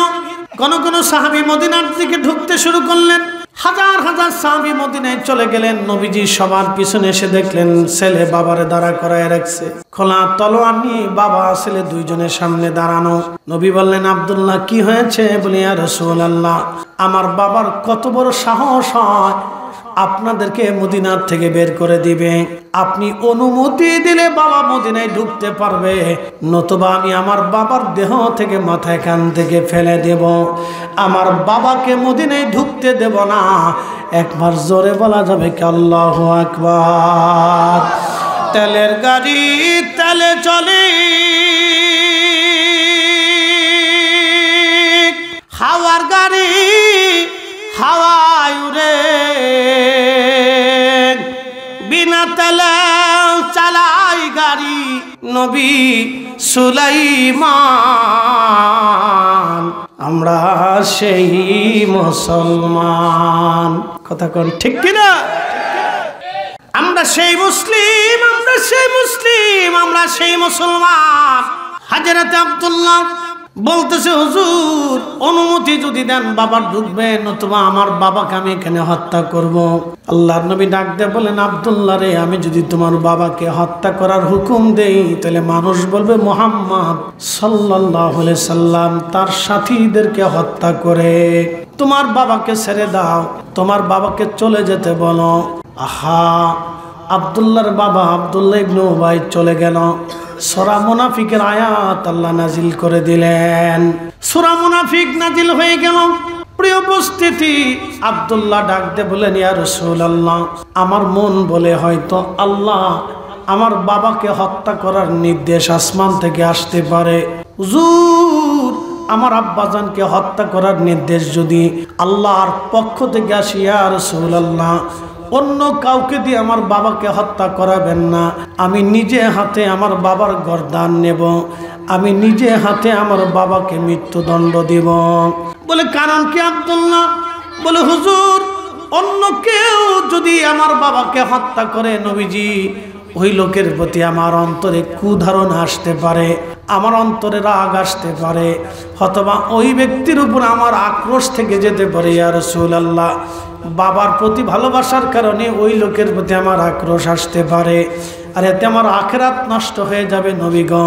কোন কোন সাহাবী মদিনার দিকে ঢুকতে শুরু করলেন। হাজার হাজার সাহাবী মদিনায় চলে গেলেন। নবীজি সবার পিছনে এসে দেখলেন ছেলে বাবারে দাঁড়া করায় রাখছে। খোলা তলোয়ার নিয়ে বাবা ছেলে দুইজনের সামনে দাঁড়ানো। নবী বললেন, আব্দুল্লাহ কি হয়েছে? বলি, ইয়া রাসূলুল্লাহ, আমার বাবার কত বড় সাহস হয় আপনাদেরকে মদিনার থেকে বের করে দিবে। আপনি অনুমতি দিলে বাবা মদিনায় ঢুকতে পারবে, নতুবা আমি আমার বাবার দেহ থেকে মাথা এখান থেকে ফেলে দেব। আমার বাবাকে মদিনায় ঢুকতে দেব না। একবার জোরে বলা যাবে কি আল্লাহু আকবার? তেলের গাড়ি তেলে চলে, হাওয়ার গাড়ি হাওয়ায় উড়ে, বিনা তেলে চালাই গাড়ি নবী সুলাইমান। আমরা সেই মুসলমান, কথা কোন ঠিক কিনা? আমরা সেই মুসলিম, আমরা সেই মুসলিম, আমরা সেই মুসলমান। হযরত আব্দুল্লাহ বলতেছে, হুজুর অনুমতি যদি দেন বাবার ঢুকবে, নতুবা আমার বাবাকে আমি এখানে হত্যা করব। আল্লাহর নবী ডাক দিয়ে বলেন, আব্দুল্লাহ রে, আমি যদি তোমার বাবাকে হত্যা করার হুকুম দেই তাহলে মানুষ বলবে মুহাম্মদ সাল্লাল্লাহু আলাইহি সাল্লাম তার সাথীদেরকে হত্যা করে। তোমার বাবাকে ছেড়ে দাও, তোমার বাবাকে চলে যেতে বলো। আহা, আব্দুল্লাহর বাবা আব্দুল্লাহ ইবনে উবাই চলে গেল। সূরা মুনাফিকের আয়াত আল্লাহ নাজিল করে দিলেন। সূরা মুনাফিক নাজিল হয়ে গেল। প্রিয় উপস্থিতি, আব্দুল্লাহ ডাক দিয়ে বলেন, ইয়া রাসূলুল্লাহ, আমার মন বলে হয়তো আল্লাহ আমার বাবাকে হত্যা করার নির্দেশ আসমান থেকে আসতে পারে। হুজুর, আমার আব্বাজানকে হত্যা করার নির্দেশ যদি আল্লাহর পক্ষ থেকে আসে, ইয়া রাসূলুল্লাহ, অন্য কাউকে দিয়ে আমার বাবাকে হত্যা করাবেন না। আমি নিজে হাতে আমার বাবার গর্দান নেব, আমি নিজে হাতে আমার বাবাকে মৃত্যুদণ্ড দিব। বলে, কারণ কি আব্দুল্লাহ? বলে, হুজুর, অন্য কেউ যদি আমার বাবাকে হত্যা করে নবীজি, ওই লোকের প্রতি আমার অন্তরে কুধারণা আসতে পারে, আমার অন্তরে রাগ আসতে পারে, অথবা ওই ব্যক্তির উপর আমার আক্রোশ থেকে যেতে পারে। ইয়া রাসূলুল্লাহ, বাবার প্রতি ভালোবাসার কারণে ওই লোকের প্রতি আমার আক্রোশ আসতে পারে, আর এতে আমার আখিরাত নষ্ট হয়ে যাবে। নবী গো,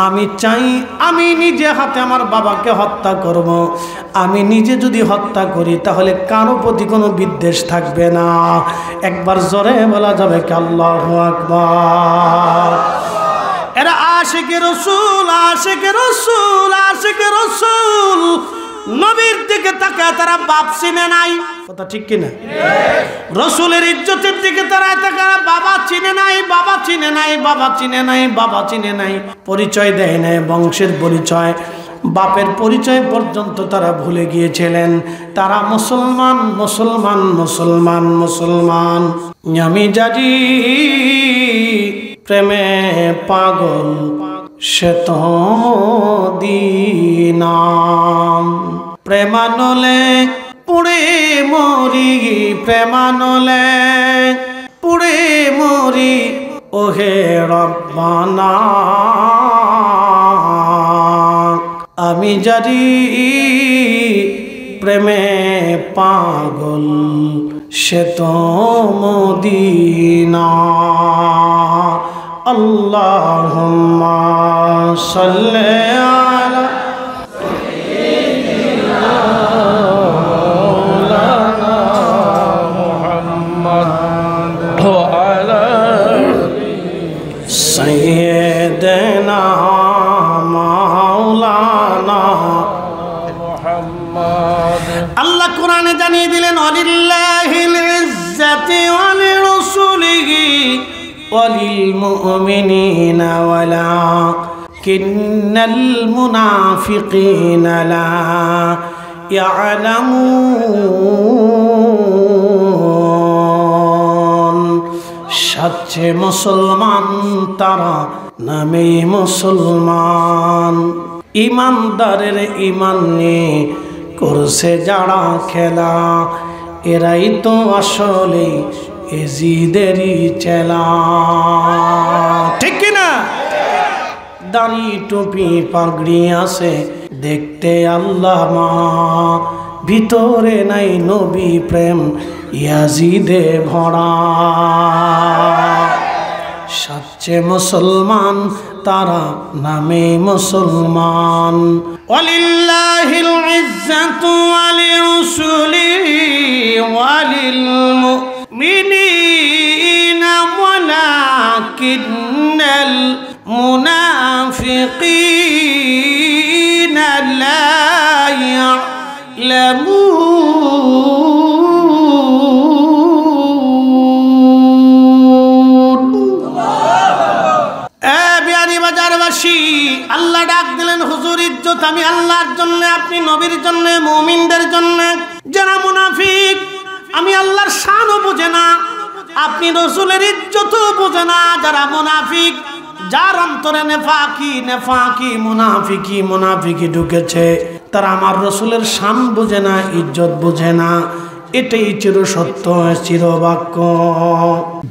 আমি চাই আমি নিজে হাতে আমার বাবাকে হত্যা করব। আমি নিজে যদি হত্যা করি তাহলে কারো প্রতি কোনো বিদ্বেষ থাকবে না। একবার জোরে বলা যাবে কি আল্লাহু আকবার? এরা আশিকে রাসূল, আশিকে রাসূল, আশিকে রাসূল। নবীর দিকে তাকায় তারা বাপ চিনে নাই, কথা ঠিক কিনা? রাসূলের ইজ্জতের দিকে তারা তাকায় বাবা চিনে নাই, বাবা চিনে নাই, বাবা চিনে নাই, বাবা চিনে নাই, পরিচয় দেয় নাই, বংশের পরিচয়, বাপের পরিচয় পর্যন্ত তারা ভুলে গিয়েছিলেন। তারা মুসলমান, মুসলমান, মুসলমান, মুসলমান। আমি জানি প্রেমে পাগল সে তো মদিনা, প্রেমানলে পুড়ে মরি, প্রেমানলে পুড়ে মরি, ওহে রব্বানা। আমি জানি প্রেমে পাগল সে তো মদিনা। আল্লাহুম্মা সাল্লি আলা সাইয়্যিদিনা মাওলানা মুহাম্মদ ওয়া আলা সাইয়্যিদিনা মাওলানা মুহাম্মদ। আল্লাহ কোরআনে জানিয়ে দিলেন, ওয়ালিল্লাহিল ইজ্জাতু ওয়াল وللمؤمنين ولكن المنافقين لا يعلمون সচ্চে মুসলমান তারা নামেই মুসলমান ইমানদারের ইমান নিয়ে করছে যারা খেলা এরাই তো আসলে এজিদেরই চেলা ঠিক কিনা দাড়ি টুপি পাগড়ি আছে দেখতে আল্লাহ মা ভিতরে নাই নবী প্রেম ইয়াজিদে ভরা সচ্চে মুসলমান তারা নামে মুসলমান ওয়ালিল্লাহিল ইজ্জাতু ওয়ালিরসুলিহি ওয়ালিল মুমিনিনা ওয়ালাকিন্নাল মুনাফিকিনা লা ইয়ালামুন। বিয়ানীবাজারবাসী আল্লাহ ডাক দিলেন হুজুর ইজ্জত আমি আল্লাহর জন্য আপনি নবীর জন্য মুমিনদের জন্য যারা মুনাফিক আমি আল্লাহর শানও বোঝে না আপনি রাসূলের ইজ্জতও বোঝে না যারা মুনাফিক যার অন্তরে নেফাকি মুনাফিকি ঢুকেছে তারা আমার রাসূলের শান বোঝে না ইজ্জত বোঝে না এটাই চির সত্য চির বাক্য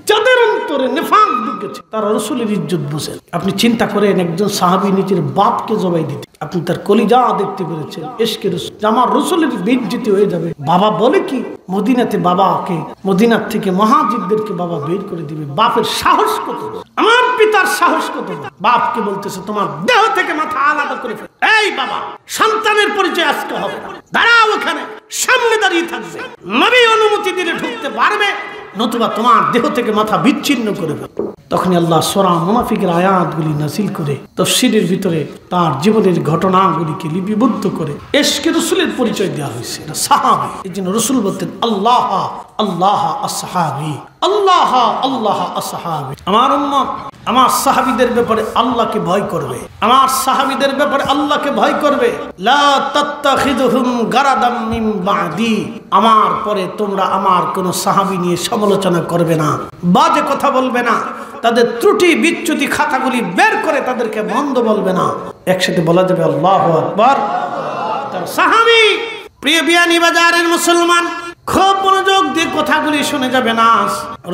যাদের অন্তরে নেফাক ঢুকেছে তারা রাসূলের ইজ্জত বোঝেন আপনি চিন্তা করেন একজন সাহাবী নিজের বাপকে জবাই দিতে আপনি তার কলিজা দেখতে পেরেছেন ইশকে রাসূল আমার রাসূলের বেইজ্জতি হয়ে যাবে বাবা বলে কি মদিনাতে বাবাকে মদিনার থেকে মুহাজিরদেরকে বাবা বের করে দিবে বাপের সাহস কত আমার পিতার সাহস কত বাপকে বলতেছে তোমার দেহ থেকে মাথা আলাদা করে ফেল এই বাবা সন্তানের পরিচয় আজকে হবে না দাঁড়াও ওখানে সামনে দাঁড়িয়ে থাকবে নবী অনুমতি দিলে ঢুকতে পারবে নতুবা তোমার দেহ থেকে মাথা বিচ্ছিন্ন করে ফেল তখন আল্লাহ সূরা মুনাফিকের আয়াতগুলি নাযিল করে তাফসীরের ভিতরে তার জীবনের ঘটনাগুলিকে লিপিবদ্ধ করে ইশকে রাসূলের পরিচয় দেওয়া হয়েছে এটা সাহাবী এইজন্য রাসূল বলতেন আল্লাহ আল্লাহ আসহাবী আল্লাহ আল্লাহ আসহাবী আমার উম্মত আমার সাহাবীদের ব্যাপারে আল্লাহকে ভয় করবে আমার সাহাবীদের ব্যাপারে আল্লাহকে ভয় করবে লা তাত্তাখিযুহুম গারাদাম মিন বাদি আমার পরে তোমরা আমার কোন সাহাবী নিয়ে সমালোচনা করবে না বাজে কথা বলবে না তাদের ত্রুটি বিচ্যুতি খাতাগুলি বের করে তাদেরকে মন্দ বলবে না একসাথে বলা যাবে আল্লাহু আকবার তার সাহাবী প্রিয় বিয়ানীবাজারের মুসলমান খুব মনোযোগ দিয়ে কথাগুলি শুনে যাবে না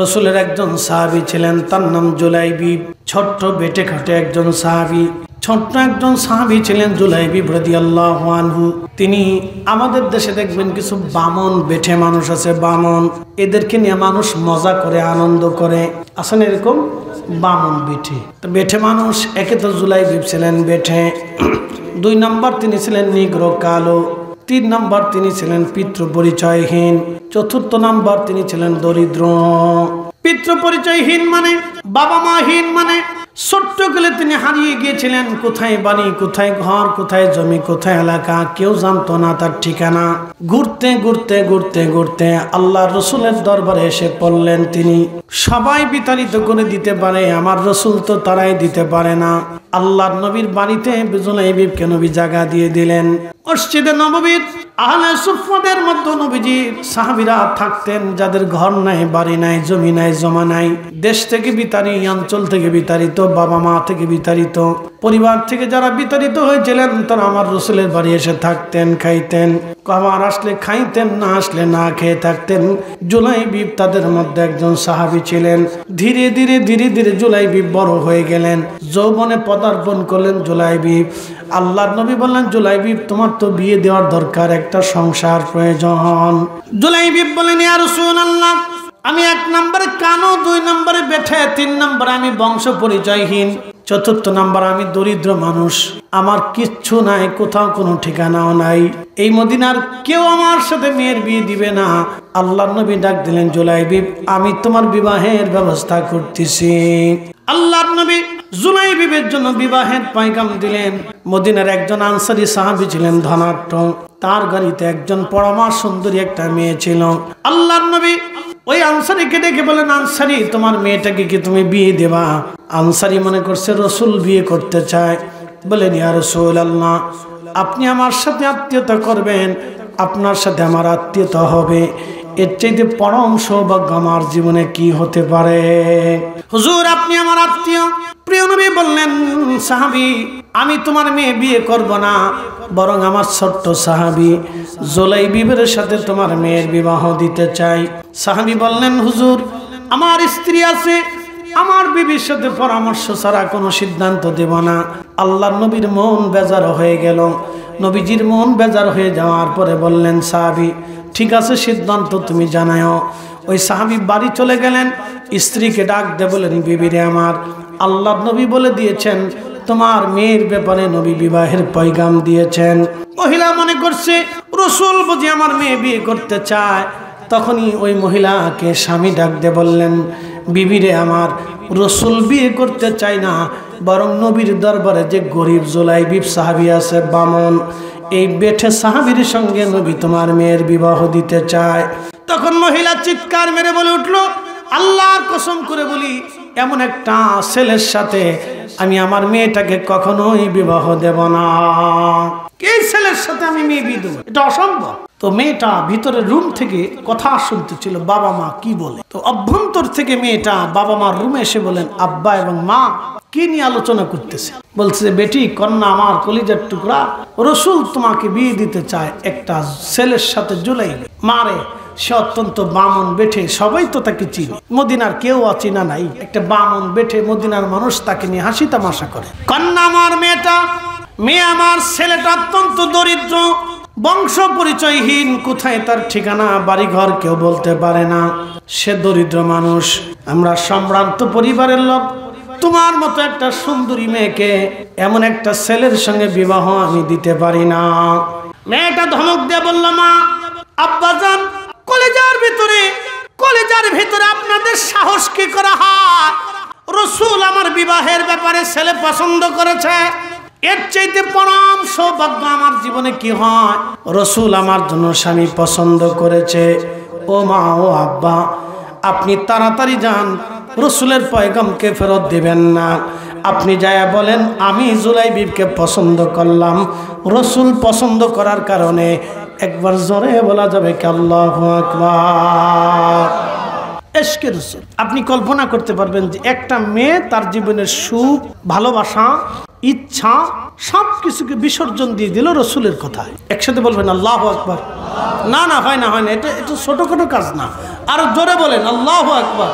রাসূলের একজন সাহাবী ছিলেন তার নাম জুলাইবিব ছোট্ট বেটে খাটে একজন সাহাবী ছোট্ট একজন সাহাবী ছিলেন জুলাইবিব রাদিয়াল্লাহু আনহু তিনি আমাদের দেশে দেখবেন কিছু বামন বেঠে মানুষ আছে বামন এদেরকে নিয়ে মানুষ মজা করে আনন্দ করে আসলে এরকম বামন বেঠে তো বেঠে মানুষ একে তো জুলাইবিব ছিলেন বেঠে 2 নম্বর তিনি ছিলেন নিগ্রো কালো 3 নম্বর তিনি ছিলেন পিতৃ পরিচয়হীন 4th নম্বর তিনি ছিলেন দরিদ্র পিতৃ পরিচয়হীন মানে বাবা মাহীন মানে ছোট্টকালে তিনি হারিয়ে গিয়েছিলেন কোথায় বাড়ি কোথায় ঘর কোথায় জমি কোথায় এলাকা কেউ জানতো না তার ঠিকানা ঘুরতে ঘুরতে ঘুরতে ঘুরতে আল্লাহর রাসূলের দরবারে এসে পড়লেন তিনি সবাই বিতাড়িত করে দিতে পারে আমার রাসূল তো তারাই দিতে পারে না আল্লাহর নবীর বাড়িতে জুলাইবিবকে নবী জায়গা দিয়ে দিলেন মসজিদে নববীর আহলে সুফফাদের মধ্যে নবীজির সাহাবীরা থাকতেন যাদের ঘর নাই বাড়ি নাই জমি নাই জমা নাই দেশ থেকে বিতাড়িত অঞ্চল থেকে বিতাড়িত বাবা মা থেকে বিতাড়িত পরিবার থেকে যারা বিতাড়িত হয়েছিলেন তারা আমার রাসূলের বাড়ি এসে থাকতেন খাইতেন খাবার আসলে খাইতেন না আসলে না খেয়ে থাকতেন জুলাইবিব তাদের মধ্যে একজন সাহাবী ছিলেন ধীরে ধীরে ধীরে ধীরে জুলাইবিব বড় হয়ে গেলেন যৌবনে পদার্পণ করলেন জুলাইবিব আল্লাহর নবী বললেন জুলাইবিব তোমার তো বিয়ে দেওয়ার দরকার একটা সংসার প্রয়োজন জুলাইবিব বলেন ইয়া রাসূলুল্লাহ আমি 1 নম্বরে কানো 2 নম্বরে বেঠে 3 নম্বরে আমি বংশ পরিচয়হীন 4th নম্বর আমি দরিদ্র মানুষ আমার কিচ্ছু নাই কোথাও কোনো ঠিকানাও নাই এই মদিনার কেউ আমার সাথে মেয়ের বিয়ে দিবে না আল্লাহর নবী ডাক দিলেন জুলাইবিব আমি তোমার বিবাহের ব্যবস্থা করতেছি আল্লাহর নবী জুলাইবিবের জন্য বিবাহের পয়গাম দিলেন মদিনার একজন আনসারী সাহাবী ছিলেন ধনাঢ্য তার গাড়িতে একজন পরমা সুন্দরী একটা মেয়ে ছিল আল্লাহর নবী ওই আনসারীকে ডেকে বলেন, আনসারী তোমার মেয়েটাকে কি তুমি বিয়ে দেবা? আনসারী মনে করছে রসুল বিয়ে করতে চায়। বলেন, ইয়া রাসূলুল্লাহ, আপনি আমার সাথে আত্মীয়তা করবেন, আপনার সাথে আমার আত্মীয়তা হবে, এর চাইতে পরম সৌভাগ্য আমার জীবনে কি হতে পারে? হুজুর আপনি আমার আত্মীয়। প্রিয় নবী বললেন, সাহাবী আমি তোমার মেয়ে বিয়ে করব না, বরং আমার ছোট্ট সাহাবী জুলাইবিবের সাথে তোমার মেয়ের বিবাহ দিতে চাই। সাহাবী বললেন, হুজুর আমার স্ত্রী আছে, আমার বিবির সাথে পরামর্শ ছাড়া কোনো সিদ্ধান্ত দেব না। আল্লাহর নবীর মন বেজার হয়ে গেল। নবীজির মন বেজার হয়ে যাওয়ার পরে বললেন, সাহাবী ঠিক আছে, সিদ্ধান্ত তুমি জানাও। ওই সাহাবী বাড়ি চলে গেলেন, স্ত্রীকে ডাক দিয়ে বলেন, বিবিরে আমার, আল্লাহর নবী বলে দিয়েছেন তোমার মেয়ের ব্যাপারে নবী বিবাহের পয়গাম দিয়েছেন। মহিলা মনে করছে রসুল বুঝি আমার মেয়ে বিয়ে করতে চায়। তখনই ওই মহিলাকে স্বামী ডাক দিয়ে বললেন, বিবিরে আমার, রসুল বিয়ে করতে চায় না, বরং নবীর দরবারে যে গরিব জুলাইবিব সাহাবী আছে বামন, এই বেঠে সাহাবীর সঙ্গে নবী তোমার মেয়ের বিবাহ দিতে চায়। তখন মহিলা চিৎকার মেরে বলে উঠল, আল্লাহর কসম করে বলি, এমন একটা ছেলের সাথে আমি আমার মেয়েটাকে কখনোই বিবাহ দেব না। এই ছেলের সাথে আমি মেয়ে বিয়ে দেবো, এটা অসম্ভব। তো মেয়েটা ভিতরে রুম থেকে কথা শুনতেছিল, বাবা মা কি বলে। তো অভ্যন্তর থেকে মেয়েটা বাবা মার রুমে এসে বলেন, আব্বা এবং মা কি নিয়ে আলোচনা করতেছে? বলছে, বেটি কন্যা আমার কলিজার টুকরা, রসুল তোমাকে বিয়ে দিতে চায় একটা ছেলের সাথে জুলাইবি। মারে সে অত্যন্ত বামন বেঠে, সবাই তো তাকে চিনি, মদিনার কেউ অচিনা নাই। একটা বামন বেঠে মদিনার মানুষ তাকে নিয়ে হাসি তামাশা করে। কন্যা আমার মেয়েটা, মেয়ে আমার ছেলেটা অত্যন্ত দরিদ্র, বংশ পরিচয়হীন, কোথায় তার ঠিকানা বাড়িঘর কেউ বলতে পারে না, সে দরিদ্র মানুষ। আমরা সম্ভ্রান্ত পরিবারের লোক, তোমার মতো একটা সুন্দরী মেয়েকে এমন একটা ছেলের সঙ্গে বিবাহ আমি দিতে পারি না। মেয়েটা ধমক দিয়ে বলল, মা আব্বাজান, কলেজার ভিতরে আপনাদের সাহস কি করা হয়? রসুল আমার বিবাহের ব্যাপারে ছেলে পছন্দ করেছে, এর চাইতে পরম সৌভাগ্য আমার জীবনে কি হয়? রসুল আমার জন্য স্বামী পছন্দ করেছে। ও মা, ও আব্বা, আপনি তাড়াতাড়ি যান, রসুলের পয়গামকে ফেরত দিবেন না। আপনি যায়া বলেন, আমি জুলাইবিবকে পছন্দ করলাম, রসুল পছন্দ করার কারণে একবার জোরে বলা যাবে কি আল্লাহু আকবার। ইশকে রসুল। আপনি কল্পনা করতে পারবেন যে একটা মেয়ে তার জীবনের সুখ, ভালোবাসা, ইচ্ছা সবকিছুকে বিসর্জন দিয়ে দিল রসুলের কথায়। একসাথে বলবেন আল্লাহু আকবার। না না, হয় না, এটা ছোটখাটো কাজ না, আরো জোরে বলেন আল্লাহু আকবার।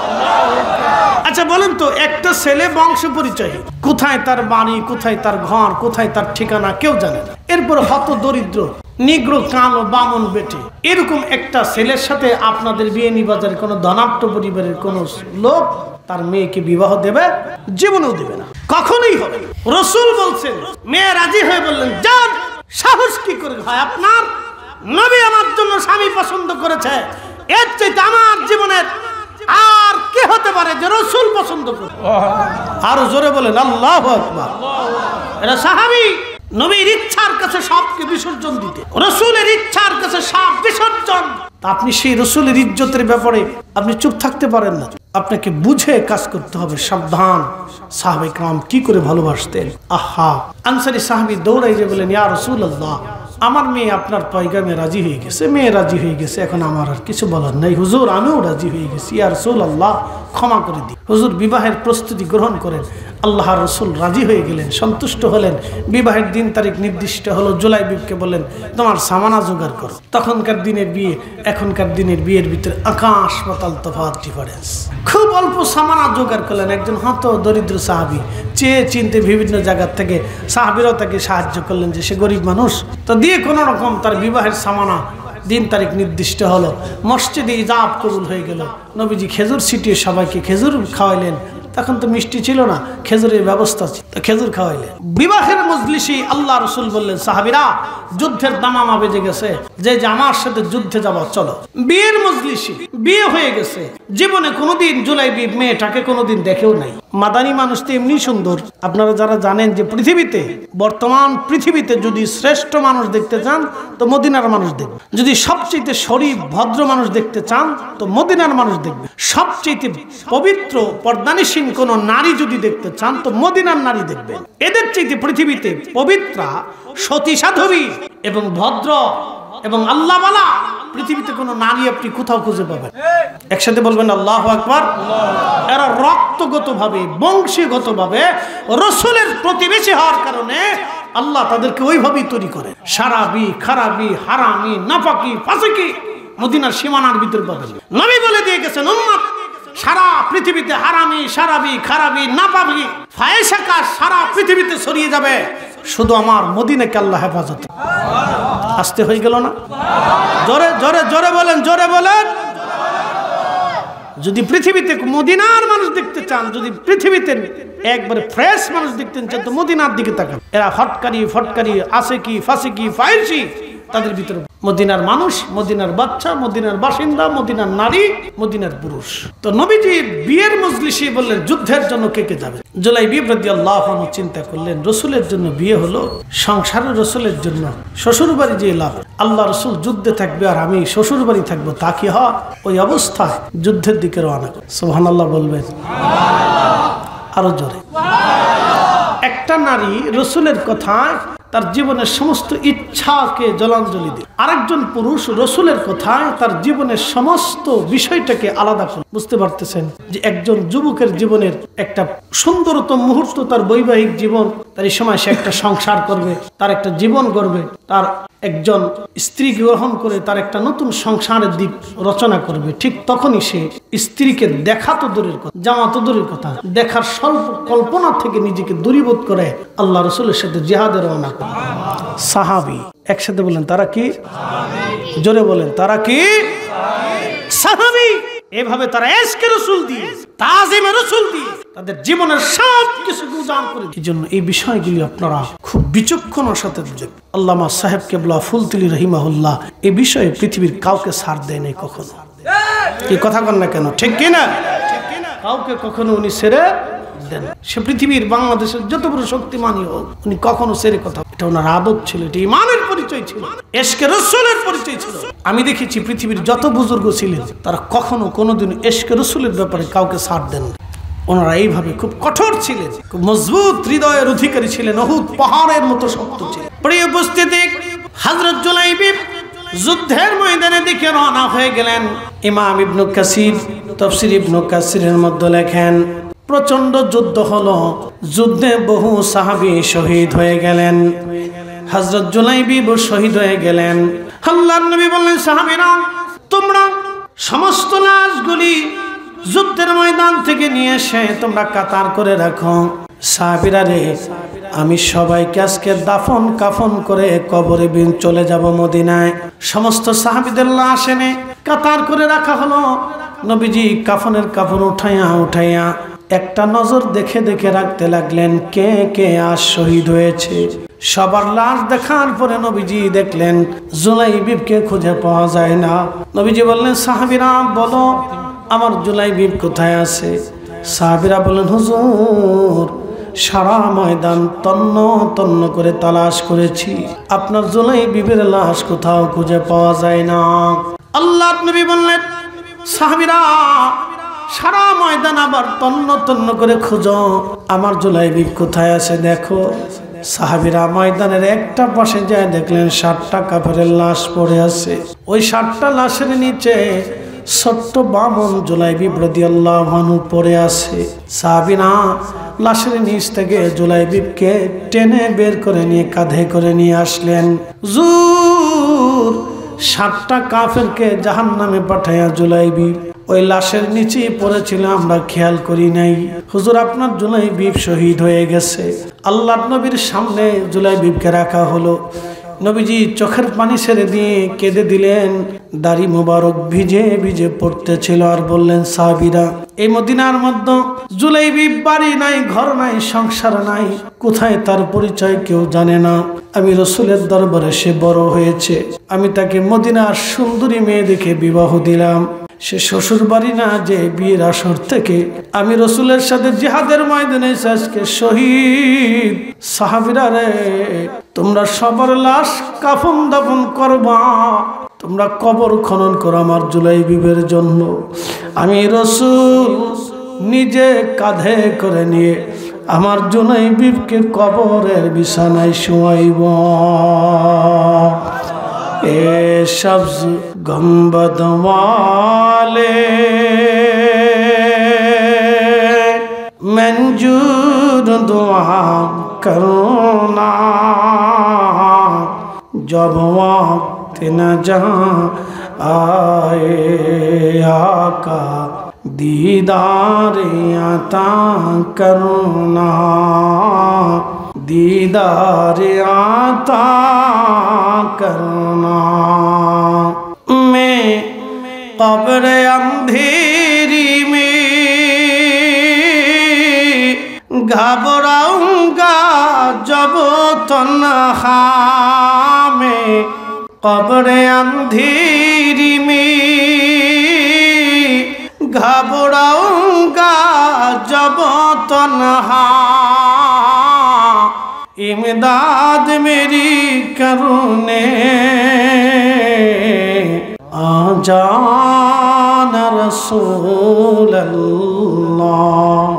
আচ্ছা বলেন তো, একটা ছেলে বংশ পরিচয়, কোথায় তার বাড়ি, কোথায় তার ঘর, কোথায় তার ঠিকানা কেউ জানে না, এরপর হত দরিদ্র, নিগ্রো, কালো, বামন বেটে, এরকম একটা ছেলের সাথে আপনাদের বিয়েনি বাজারের কোনো ধনাঢ্য পরিবারের কোন লোক তার মেয়েকে বিবাহ দেবে? জীবনেও দেবে না, কখনোই হবে না। রসুল বলছেন, মেয়ে রাজি হয়ে বললেন, যান, সাহস কি করে হয় আপনার? নবী আমার জন্য স্বামী পছন্দ করেছে, এর চাইতে আমার জীবনের আর কে হতে পারে যে রসুল পছন্দ করে? আরো জোরে বলেন আল্লাহু আকবার। এটা সাহাবী, নবীর ইচ্ছার কাছে সবকে বিসর্জন দিতে, রসুলের ইচ্ছার কাছে সব বিসর্জন। আপনি সেই রসুলের ইজ্জতের ব্যাপারে আপনি চুপ থাকতে পারেন না, আপনাকে বুঝে কাজ করতে হবে। সাবধান, সাহাবে کرام কি করে ভালোবাসতেন। আহা, আনসারী সাহাবী দৌড়াই যে বলেন, ইয়া রাসূলুল্লাহ, আমার মেয়ে আপনার পয়গামে রাজি হয়ে গেছে, মেয়ে রাজি হয়ে গেছে, এখন আমার আর কিছু বলার নাই। হুজুর আমিও রাজি হয়ে গেছি, ইয়া রাসূলুল্লাহ ক্ষমা করে দিন। হুজুর বিবাহের প্রস্তুতি গ্রহণ করেন। আল্লাহর রসুল রাজি হয়ে গেলেন, সন্তুষ্ট হলেন। বিবাহের দিন তারিখ নির্দিষ্ট হলো। জুলাইবিবকে বললেন, তোমার সামানা জোগাড় করো। তখনকার দিনের বিয়ে এখনকার দিনের বিয়ের ভিতরে আকাশ পাতাল তফাৎ, ডিফারেন্স। খুব অল্প সামানা জোগাড় করলেন। একজন হত দরিদ্র সাহাবী চেয়ে চিনতে বিভিন্ন জায়গা থেকে সাহাবীরাও তাকে সাহায্য করলেন যে সে গরিব মানুষ, তো দিয়ে কোনো রকম তার বিবাহের সামানা দিন তারিখ নির্দিষ্ট হলো। মসজিদে ইজাব কবুল হয়ে গেল। নবীজি খেজুর ছিটিয়ে সবাইকে খেজুর খাওয়াইলেন। তখন তো মিষ্টি ছিল না, খেজুরের ব্যবস্থা ছিল, খেজুর খাওয়াইলেন। বিবাহের মজলিসে আল্লাহ রসুল বললেন, সাহাবীরা, যুদ্ধের দামামা বেজে গেছে, যে আমার সাথে যুদ্ধে যাবো, চলো। বিয়ের মজলিসে বিয়ে হয়ে গেছে। জীবনে কোনোদিন জুলাইবিব মেয়েটাকে কোনোদিন দেখেও নাই। মাদানী মানুষ তো এমনি সুন্দর। আপনারা যারা জানেন যে পৃথিবীতে, বর্তমান পৃথিবীতে যদি শ্রেষ্ঠ মানুষ দেখতে চান তো মদিনার মানুষ দেখবে, যদি সবচেয়ে শরীফ ভদ্র মানুষ দেখতে চান তো মদিনার মানুষ দেখবে, সবচেয়ে পবিত্র পর্দানিসীন কোন নারী যদি দেখতে চান তো মদিনার নারী দেখবেন। এদের চাইতে পৃথিবীতে পবিত্রা, সতী সাধবী এবং ভদ্র এবং আল্লাহওয়ালা পৃথিবীতে কোনো নারী আপনি কোথাও খুঁজে পাবেন। একসাথে বলবেন আল্লাহু আকবার। এরা রক্তগতভাবে, বংশীগতভাবে রসুলের প্রতিবেশী হওয়ার কারণে আল্লাহ তাদেরকে ওইভাবেই তৈরি করে। সারাবি, খারাবি, হারামি, নাফাকি, ফাসিকি মদিনার সীমানার ভিতরে পাবেন। নবী বলে দিয়ে গেছেন, উম্মত সারা পৃথিবীতে হারামি, সারাবি, খারাবি, নাপাবি, ফায়েশাকা সারা পৃথিবীতে ছড়িয়ে যাবে, শুধু আমার মদিনাকে আল্লাহ হেফাজত। আসতে হয়ে গেল না? জোরে জোরে জোরে বলেন, জোরে বলেন। যদি পৃথিবীতে মদিনার মানুষ দেখতে চান, যদি পৃথিবীতে একবারে ফ্রেশ মানুষ দেখতে চান তো মদিনার দিকে তাকান। এরা ফটকারি ফটকারি, আসেকি, ফাসিকি, ফাইসি, তাদের ভিতরে মদিনার মানুষ, মদিনার বাচ্চা, মদিনার বাসিন্দা, মদিনার নারী, মদিনার পুরুষ। তো নবীজি বিয়ের মজলিসে বললেন যুদ্ধের জন্য কে কে যাবে। জুলাইবিব রাদিয়াল্লাহু আনহু চিন্তা করলেন, রসুলের জন্য বিয়ে হলো, সংসারের রসুলের জন্য শ্বশুর বাড়ি যে লাভ, আল্লাহ রসুল যুদ্ধে থাকবে আর আমি শ্বশুর বাড়ি থাকবো, তা কি হয়? ওই অবস্থায় যুদ্ধের দিকে রওনা। সুবহানাল্লাহ বলবেন, আরো জোরে। একটা নারী রসুলের কথায় তার জীবনের সমস্ত ইচ্ছাকে জলাঞ্জলি দিয়ে, আরেকজন পুরুষ রসুলের কথায় তার জীবনের সমস্ত বিষয়টাকে আলাদা করে। বুঝতে পারতেছেন যে একজন যুবকের জীবনের একটা সুন্দরতম মুহূর্ত তার বৈবাহিক জীবন, তার এই সময় সে একটা সংসার করবে, তার একটা জীবন গড়বে, তার একজন স্ত্রী গ্রহণ করে তার একটা নতুন সংসারের দিক রচনা করবে। ঠিক তখনই সে স্ত্রীকে দেখা তো দূরের কথা, জামা তো দূরের কথা, দেখার স্বল্প কল্পনা থেকে নিজেকে দূরীভূত করে আল্লাহ রসুলের সাথে জিহাদে রওনা করে। সাহাবী, একসাথে বলেন তারা কি? জোরে বলেন তারা কি? সাহাবী। এভাবে তারা ইশকে রাসূল দিয়ে, তাজিমে রাসূল দিয়ে তাদের জীবনের সব কিছু উজাড় করে। এই জন্য এই বিষয়গুলি আপনারা খুব বিচক্ষণতার সাথে দেখবেন। আল্লামা সাহেব কেবলা ফুলতুলি রহিমাহুল্লাহ এই বিষয়ে পৃথিবীর কাউকে ছাড় দেয় নাই কখনো। এই কথা কন না কেন? ঠিক কিনা? কাউকে কখনো উনি ছেড়ে দেন। সে পৃথিবীর বাংলাদেশের যত বড় শক্তিমানই হোক, উনি কখনো ছেড়ে কথা। এটা ওনার আদত ছিল, এটা ঈমানের পরিচয় ছিল, ইশকে রাসূলের পরিচয় ছিল। আমি দেখেছি পৃথিবীর যত বুজুর্গ ছিলেন তারা কখনো কোনোদিন ইশকে রাসূলের ব্যাপারে কাউকে ছাড় দেন। ওনারা এইভাবে খুব কঠোর ছিলেন, খুব মজবুত হৃদয়ের অধিকারী ছিলেন, উহুদ পাহাড়ের মতো শক্ত ছিলেন। প্রিয় উপস্থিতি, হযরত জুলাইবিব যুদ্ধের ময়দানে দিকে রওনা হয়ে গেলেন। ইমাম ইবনে কাসির তাফসীর ইবনে কাসিরের মধ্যে লেখেন, প্রচন্ড যুদ্ধ হলো, যুদ্ধে বহু সাহাবী শহীদ হয়ে গেলেন। হযরত জুলাইবিব শহীদ হয়ে গেলেন। আল্লাহর নবী বললেন, সাহাবীরা তোমরা সমস্ত লাশগুলি যুদ্ধের ময়দান থেকে নিয়ে এসে তোমরা কাতার করে রাখো। সাহাবীরা রে, আমি সবাইকে আজকে দাফন কাফন করে কবরে চলে যাব মদিনায়। সমস্ত সাহাবীদের লাশ এনে কাতার করে রাখা হলো। নবীজি কাফনের কাপড় উঠাইয়া একটা নজর দেখে দেখে রাখতে লাগলেন কে কে আজ শহীদ হয়েছে। সবার লাশ দেখার পরে নবীজি দেখলেন জুলাইবিবকে খুঁজে পাওয়া যায় না। নবীজি বললেন, সাহাবীরা বলো আমার জুলাইবিব কোথায় আছে? সাহাবীরা বললেন, হুজুর সারা ময়দান তন্ন তন্ন করে তালাশ করেছি, আপনার জুলাইবিবের লাশ কোথাও খুঁজে পাওয়া যায় না। আল্লাহর নবী বললেন, সাহাবীরা সারা ময়দান আবার তন্ন তন্ন করে খুঁজো, আমার জুলাইবিব কোথায় আছে দেখো। সাহাবীরা ময়দানের একটা পাশে যায় দেখলেন 60টা কাফেরের লাশ পড়ে আছে। ওই 60টা লাশের নিচে ছোট্ট বামন জুলাইবিব রাদিয়াল্লাহু আনহু পড়ে আছে। সাহাবীরা লাশের নিচ থেকে জুলাইবিবকে টেনে বের করে নিয়ে কাঁধে করে নিয়ে আসলেন। হুজুর 60টা কাফেরকে জাহান্নামে পাঠায়া জুলাইবিব ওই লাশের নিচে পড়েছিল, আমরা খেয়াল করি নাই। হুজুর আপনার জুলাইবিব শহীদ হয়ে গেছে। আল্লাহর নবীর সামনে জুলাইবিবকে রাখা হলো। নবীজি চোখের পানি ছেড়ে দিয়ে কেঁদে দিলেন, দাড়ি মোবারক ভিজে ভিজে পড়তেছিল আর বললেন, সাহাবীরা, এই মদিনার মধ্যে জুলাইবি বাড়ি নাই, ঘর নাই, সংসার নাই, কোথায় তার পরিচয় কেউ জানে না। আমি রসুলের দরবারে সে বড় হয়েছে, আমি তাকে মদিনার সুন্দরী মেয়ে দেখে বিবাহ দিলাম। সে শ্বশুর বাড়ি না যে বিয়ের আসর থেকে আমি রসুলের সাথে জিহাদের ময়দানে আজকে শহীদ। সাহাবীরা রে, তোমরা সবার লাশ কাফন দাফন করবা, তোমরা কবর খনন করো আমার জুলাইবিবের জন্য। আমি রসুল নিজে কাঁধে করে নিয়ে আমার জুলাইবিবকে কবরের বিছানায় শোয়াইব। এ সবজ গম্বদ ওয়ালে मंजूर दुआ करना, जब वक्त न जहाँ आए आका दीदार आता करना, दीदार आता करना। मैं कब्र अंधेरी में घबराऊंगा जब तन्हा में, कब्र अंधेरी में घबराऊंगा जब तन्हा, इमदाद मेरी करूने आ जाना रसूल अल्लाह,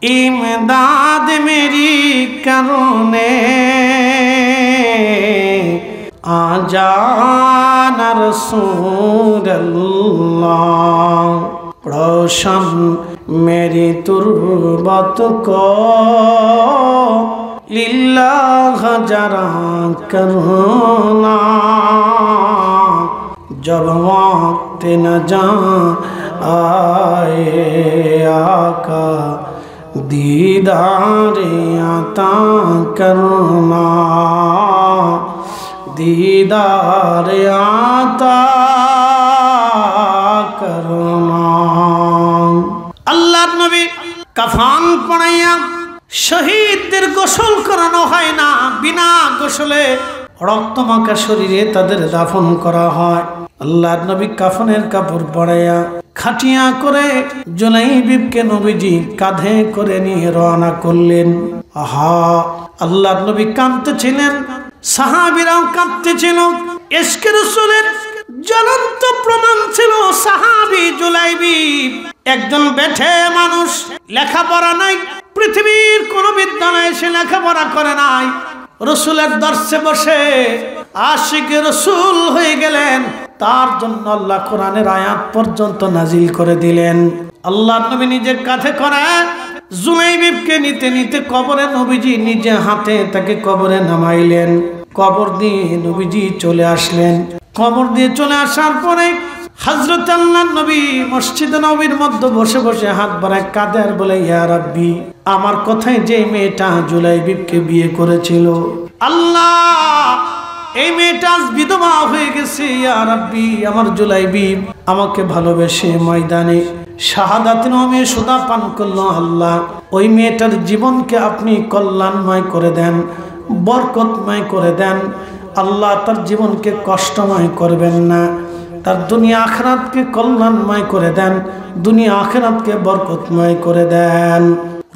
इमदाद मेरी करूने आ जाना रसूल अल्लाह। रोशन मेरी तुर्बत को लिल्लाह जरा करना, जब वक्त न जान आए आका दीदार आता करना, दीदार आता करना। আল্লাহর নবী কাফন পরাইয়া শহীদদের গোসল করানো হয় না, বিনা গোসলে রক্তমাখা শরীরে তাদের দাফন করা হয়। আল্লাহর নবী কাফনের কাপড় পরাইয়া খাটিয়া করে জুলাইবিবকে নবীজি কাঁধে করে নিয়ে রওনা করলেন। আহা, আল্লাহর নবী কাঁদতেছিলেন, সাহাবীরাও কাঁদতেছিল। ইশকে রাসূলের জ্বলন্ত প্রমাণ ছিল সাহাবী জুলাইবিব। একজন বেঠে মানুষ, লেখাপড়া নাই, পৃথিবীর কোন বিদ্যালয়ে সে লেখাপড়া করে নাই, রসুলের দর্শে বসে আশিক রসুল হয়ে গেলেন। তার জন্য আল্লাহ কোরআনের আয়াত পর্যন্ত নাজিল করে দিলেন। আল্লাহর নবী নিজে কাঁধে করে জুলাইবিবকে নিতে নিতে কবরে নবীজি নিজে হাতে তাকে কবরে নামাইলেন। কবর দিয়ে নবীজি চলে আসলেন। কবর দিয়ে চলে আসার পরে হযরত আল্লাহর নবী মসজিদে নববীর মধ্যে বসে বসে হাত বাড়ায় কাঁদে আর বলে, ইয়া রাব্বি, আমার কথায় যে মেয়েটা জুলাইবিবকে বিয়ে করেছিল, আল্লাহ এই মেয়েটা বিধবা হয়ে গেছে। ইয়া রাব্বি, আমার জুলাইবিব আমাকে ভালোবেসে ময়দানে শাহাদাতের নামে সুদা পান করলো। আল্লাহ, ওই মেয়েটার জীবনকে আপনি কল্যাণময় করে দেন, বরকতময় করে দেন। আল্লাহ তার জীবনকে কষ্টময় করবেন না, তার দুনিয়া আখিরাতকে কল্যাণময় করে দেন, দুনিয়া আখিরাতকে বরকতময় করে দেন।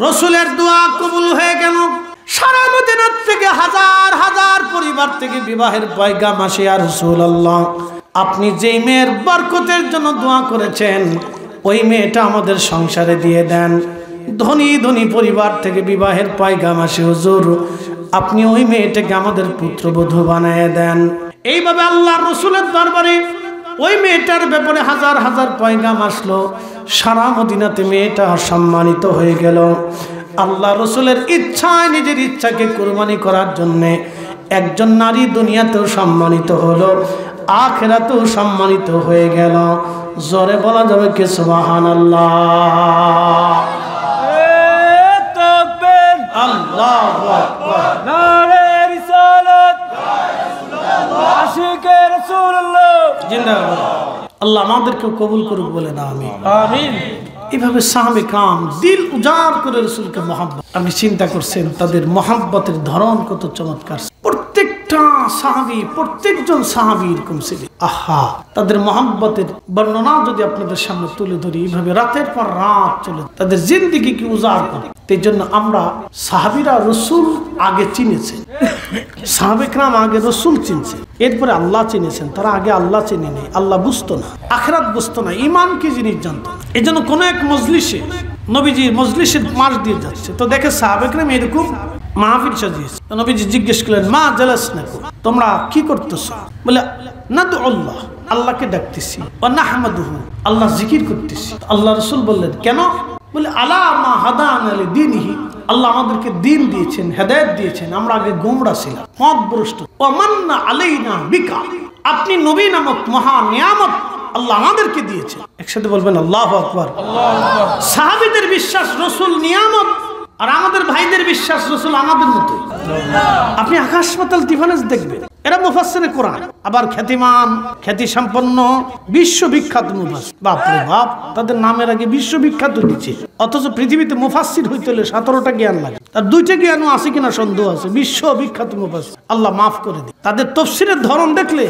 রাসূলের দোয়া কবুল হয়ে গেল। সারা মদিনা থেকে হাজার হাজার পরিবার থেকে বিবাহের পয়গাম আসে। আর রাসূলুল্লাহ, আপনি যেই মেয়ের বরকতের জন্য দোয়া করেছেন ওই মেয়েটা আমাদের সংসারে দিয়ে দেন। ধনী ধনী পরিবার থেকে বিবাহের পয়গাম আসে, হুজুর আপনি ওই মেয়েটাকে আমাদের পুত্রবধূ বানিয়ে দেন। এইভাবে আল্লাহর রাসূলের দরবারে ওই মেয়েটার ব্যাপারে হাজার হাজার পয়গাম আসলো। সারা মদিনাতে মেয়েটা সম্মানিত হয়ে গেল। আল্লাহ রাসূলের ইচ্ছায়, নিজের ইচ্ছাকে কুরবানি করার জন্য একজন নারী দুনিয়াতেও সম্মানিত হলো, আখিরাতেও সম্মানিত হয়ে গেল। জোরে বলা যাবে কি সুবহানাল্লাহ? তাকবীর, আল্লাহু আকবার, নারে রিসালাত, আশিকে রাসূলুল্লাহ জিন্দাবাদ। আল্লাহ আমাদেরকেও কবুল করুক, বলে না আমিন। আমিন। এইভাবে সাহাবে কাম দিল উজাড় করে রসুলকে মহব্বত। আপনি চিন্তা করছেন তাদের মহব্বতের ধরন কত চমৎকার। প্রত্যেকটা সাহাবী, প্রত্যেকজন সাহাবী এরকম ছিল। আহা, তাদের মহব্বতের বর্ণনা যদি আপনাদের সামনে তুলে ধরি, এইভাবে রাতের পর রাত চলে তাদের জিন্দেগিকে উজাড় করে। এই জন্য আমরা সাহাবীরা রসুল আগে চিনেছেন, সাহাবে کرام আগে রসুল চিনছে, এরপরে আল্লাহ চিনেছেন। তারা আগে আল্লাহ চিনে নেই, আল্লাহ বুঝতো না, আখিরাত বুঝতো না, ঈমান কি জিনিস জানতো না। এই জন্য কোন এক মজলিসে নবীজি মজলিসে মাস দিয়ে যাচ্ছে, তো দেখে সাহাবে کرام এরকম মাহফিল সাজিয়েছে। নবীজি জিজ্ঞেস করলেন, মা জালাসনা, তোমরা কি করতেছো? বলে নাদু আল্লাহ, আল্লাহকে ডাকতেছি, ওয়া নাহমাদুহু, আল্লাহ জিকির করতেছি। আল্লাহ রাসূল বললেন, কেন? বলে আলা মা হাদানা লিদীনিহি, আল্লাহ আমাদেরকে দিন দিয়েছেন, হেদায়েত দিয়েছেন, আমরা আগে গোমরা ছিলাম, পথভ্রষ্ট। ওয়া মান্না আলাইনা বিকা, আপনি নবী নামক মহা নিয়ামত আল্লাহ আমাদেরকে দিয়েছেন। একসাথে বলবেন আল্লাহু আকবার। সাহাবীদের বিশ্বাস রসুল নিয়ামত, আর আমাদের ভাইদের বিশ্বাস রসুল আমাদের মতো। আপনি আকাশ পাতাল ডিফারেন্স দেখবেন। এরা মুফাসসিরে কোরআন, আবার খ্যাতিমান, খ্যাতি সম্পন্ন, বিশ্ববিখ্যাত মুফাসসির। বাপরে বাপ, তাদের নামের আগে বিশ্ববিখ্যাত দিচ্ছে। অথচ পৃথিবীতে মুফাসসির হইতে হলে 17টা জ্ঞান লাগে, আর 2টা জ্ঞানও আছে কিনা সন্দেহ আছে। বিশ্ববিখ্যাত মুফাসসির, আল্লাহ মাফ করে দিন। তাদের তাফসীরের ধরন দেখলে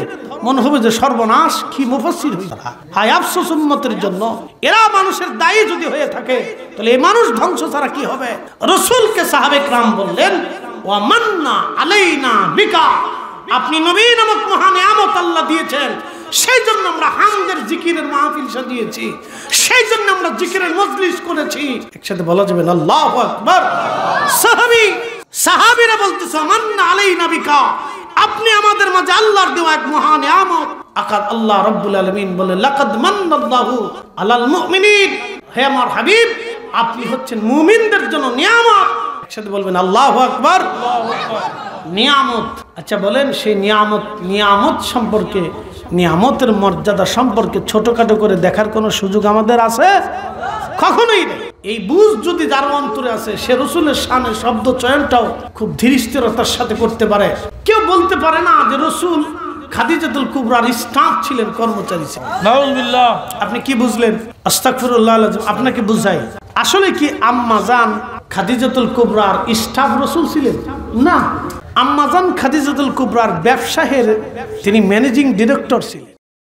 মনে হবে যে সর্বনাশ, কি মুফাসসির হইছে। হায় আফসোস উম্মতের জন্য, এরা মানুষের দায়ী যদি হয়ে থাকে, তাহলে এই মানুষ ধ্বংস ছাড়া কি হবে? রাসূলকে সাহাবে کرام বললেন, ওয়া মান্না আলাইনা বিকা, আপনি নবী নামক মহা নিয়ামত আল্লাহ দিয়েছেন, সেই জন্য আমরা হামদের জিকিরের মাহফিল সাজিয়েছি, সেই জন্য আমরা জিকিরের মজলিস করেছি। একসাথে বলা যাবে না আল্লাহু আকবার। সাহাবীরা বলতেছে, মান্না আলাইনা বিকা, আপনি আমাদের মাঝে আল্লাহর দেওয়া এক মহা নিয়ামত। আকাদ আল্লাহ রাব্বুল আলামিন বলে, লাকাদ মান্নাল্লাহু আলাল মুমিনিন, হে আমার হাবিব, আপনি হচ্ছেন মুমিনদের জন্য নিয়ামত। একসাথে বলবেন আল্লাহু আকবার। নিয়ামত, আচ্ছা বলেন, সেই নিয়ামত সম্পর্কে, নিয়ামতের মর্যাদা সম্পর্কে ছোটখাটো করে দেখার কোনো সুযোগ আমাদের আছে? কখনোই নেই। এই বুঝ যদি যার অন্তরে আছে, সে রসুলের শানের শব্দ চয়নটাও খুব ধীরস্থিরতার সাথে করতে পারে। কেউ বলতে পারে না যে রসুল খাদিজাতুল কুবরার স্টাফ ছিলেন, কর্মচারী ছিলেন। নাউযুবিল্লাহ। আপনি কি বুঝলেন? আস্তাগফিরুল্লাহ। আপনাকে বুঝাই, আসলে কি আম্মা জান খাদিজাতুল কুবরার স্টাফ রসুল ছিলেন? না, আম্মা জান খাদিজাতুল কুবরার ব্যবসায়ের তিনি ম্যানেজিং ডিরেক্টর ছিলেন।